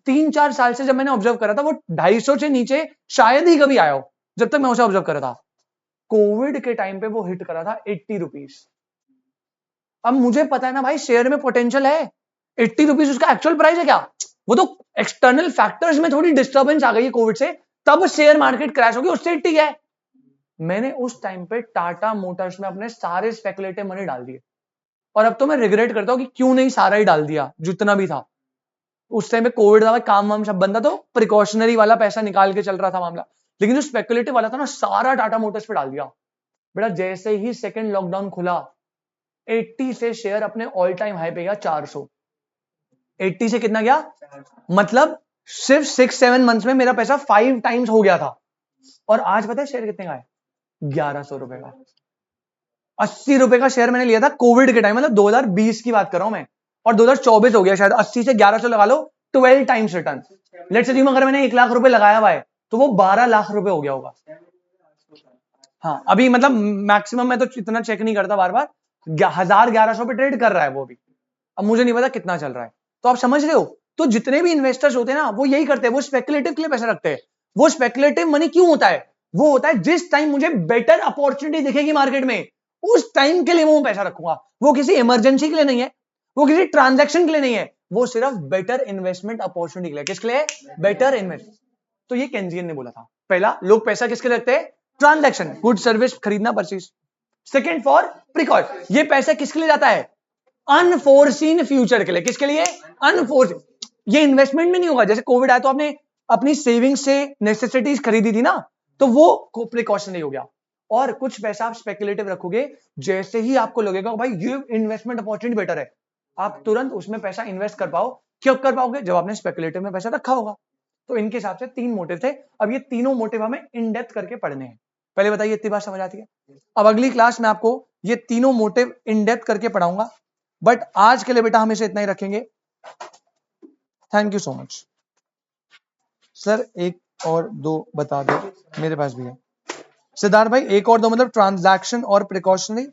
3-4 साल से जब मैंने ऑब्जर्व करा था, वो 250 से नीचे शायद ही कभी आया हो, जब तक मैं उसे ऑब्जर्व करा था। कोविड के टाइम पे वो हिट करा था 80 रुपीज। अब मुझे पता है ना भाई, शेयर में पोटेंशियल है, 80 रुपीज उसका एक्चुअल प्राइस है क्या? वो तो एक्सटर्नल फैक्टर्स में थोड़ी डिस्टर्बेंस आ गई है कोविड से, तब शेयर मार्केट क्रैश हो गई, उससे 80 है। मैंने उस टाइम पे टाटा मोटर्स में अपने सारे स्पेकुलेटिव मनी डाल दिए, और अब तो मैं रिग्रेट करता हूं कि क्यों नहीं सारा ही डाल दिया जितना भी था। उस टाइम पे कोविड था, काम वाम सब बंद था, तो प्रिकॉशनरी वाला पैसा निकाल के चल रहा था मामला, लेकिन जो स्पेकुलेटिव वाला था ना, सारा टाटा मोटर्स पे डाल दिया। बेटा जैसे ही सेकंड लॉकडाउन खुला, 80 से शेयर अपने ऑल टाइम हाई पे गया 400। 80 से कितना गया? मतलब सिर्फ 6-7 मंथ्स में मेरा पैसा 5 टाइम्स हो गया था। और आज पता है शेयर कितने का है? 1100 रुपए का। 80 रुपए का शेयर मैंने लिया था कोविड के टाइम, मतलब 2020 की बात कर रहा हूं मैं, और 2024 हो गया शायद। 80 से 1100 लगा लो, 12 टाइम्स रिटर्न। लेट्स अज्यूम अगर मैंने 1 लाख रुपए लगाया हुआ है तो वो 12 लाख रुपए हो गया होगा। हाँ, अभी मतलब मैक्सिमम मैं तो इतना चेक नहीं करता बार बार, 1000-1100 पे ट्रेड कर रहा है वो भी, अब मुझे नहीं पता कितना चल रहा है। तो आप समझ रहे हो? तो जितने भी इन्वेस्टर्स होते हैं ना, वो यही करते हैं, वो स्पेकुलेटिव के लिए पैसा रखते हैं। वो स्पेकुलेटिव मनी क्यों होता है? वो होता है जिस टाइम मुझे बेटर अपॉर्चुनिटी दिखेगी मार्केट में, उस टाइम के लिए वो पैसा रखूंगा। वो किसी इमरजेंसी के लिए नहीं है, वो किसी ट्रांजैक्शन के लिए नहीं है, वो सिर्फ बेटर इन्वेस्टमेंट अपॉर्चुनिटी के लिए। किसके लिए? Better invest. तो ये केंजियन ने बोला था। पहला, लोग पैसा किसके लिए रखते हैं? ट्रांजैक्शन, गुड सर्विस खरीदना, परचेज। सेकंड, फॉर प्रिकॉशन, ये पैसा किसके लिए जाता है? अनफोर्सीन फ्यूचर के लिए। किसके लिए? अनफोर्सीन। ये इन्वेस्टमेंट में नहीं होगा। जैसे कोविड आया तो आपने अपनी सेविंग से नेसेसिटीज खरीदी थी ना, तो वो प्रिकॉशनरी हो गया। और कुछ पैसा आप स्पेकुलेटिव रखोगे, जैसे ही आपको लगेगा भाई ये इन्वेस्टमेंट अपॉर्चुनिटी बेटर है, आप तुरंत उसमें पैसा इन्वेस्ट कर पाओ। क्यों कर पाओगे? जब आपने स्पेकुलेटिव में पैसा रखा होगा। तो इनके हिसाब से 3 मोटिव थे। अब ये तीनों मोटिव हमें इन डेप्थ करके पढ़ने हैं। पहले बताइए, इतनी बात समझ आती है? अब अगली क्लास में आपको ये तीनों मोटिव इन डेप्थ करके पढ़ाऊंगा, बट आज के लिए बेटा हम इसे इतना ही रखेंगे। Thank you so much. Sir एक और दो बता दो, मेरे पास भी है। सिद्धार्थ भाई, एक और दो मतलब ट्रांजैक्शन और प्रिकॉशनरी।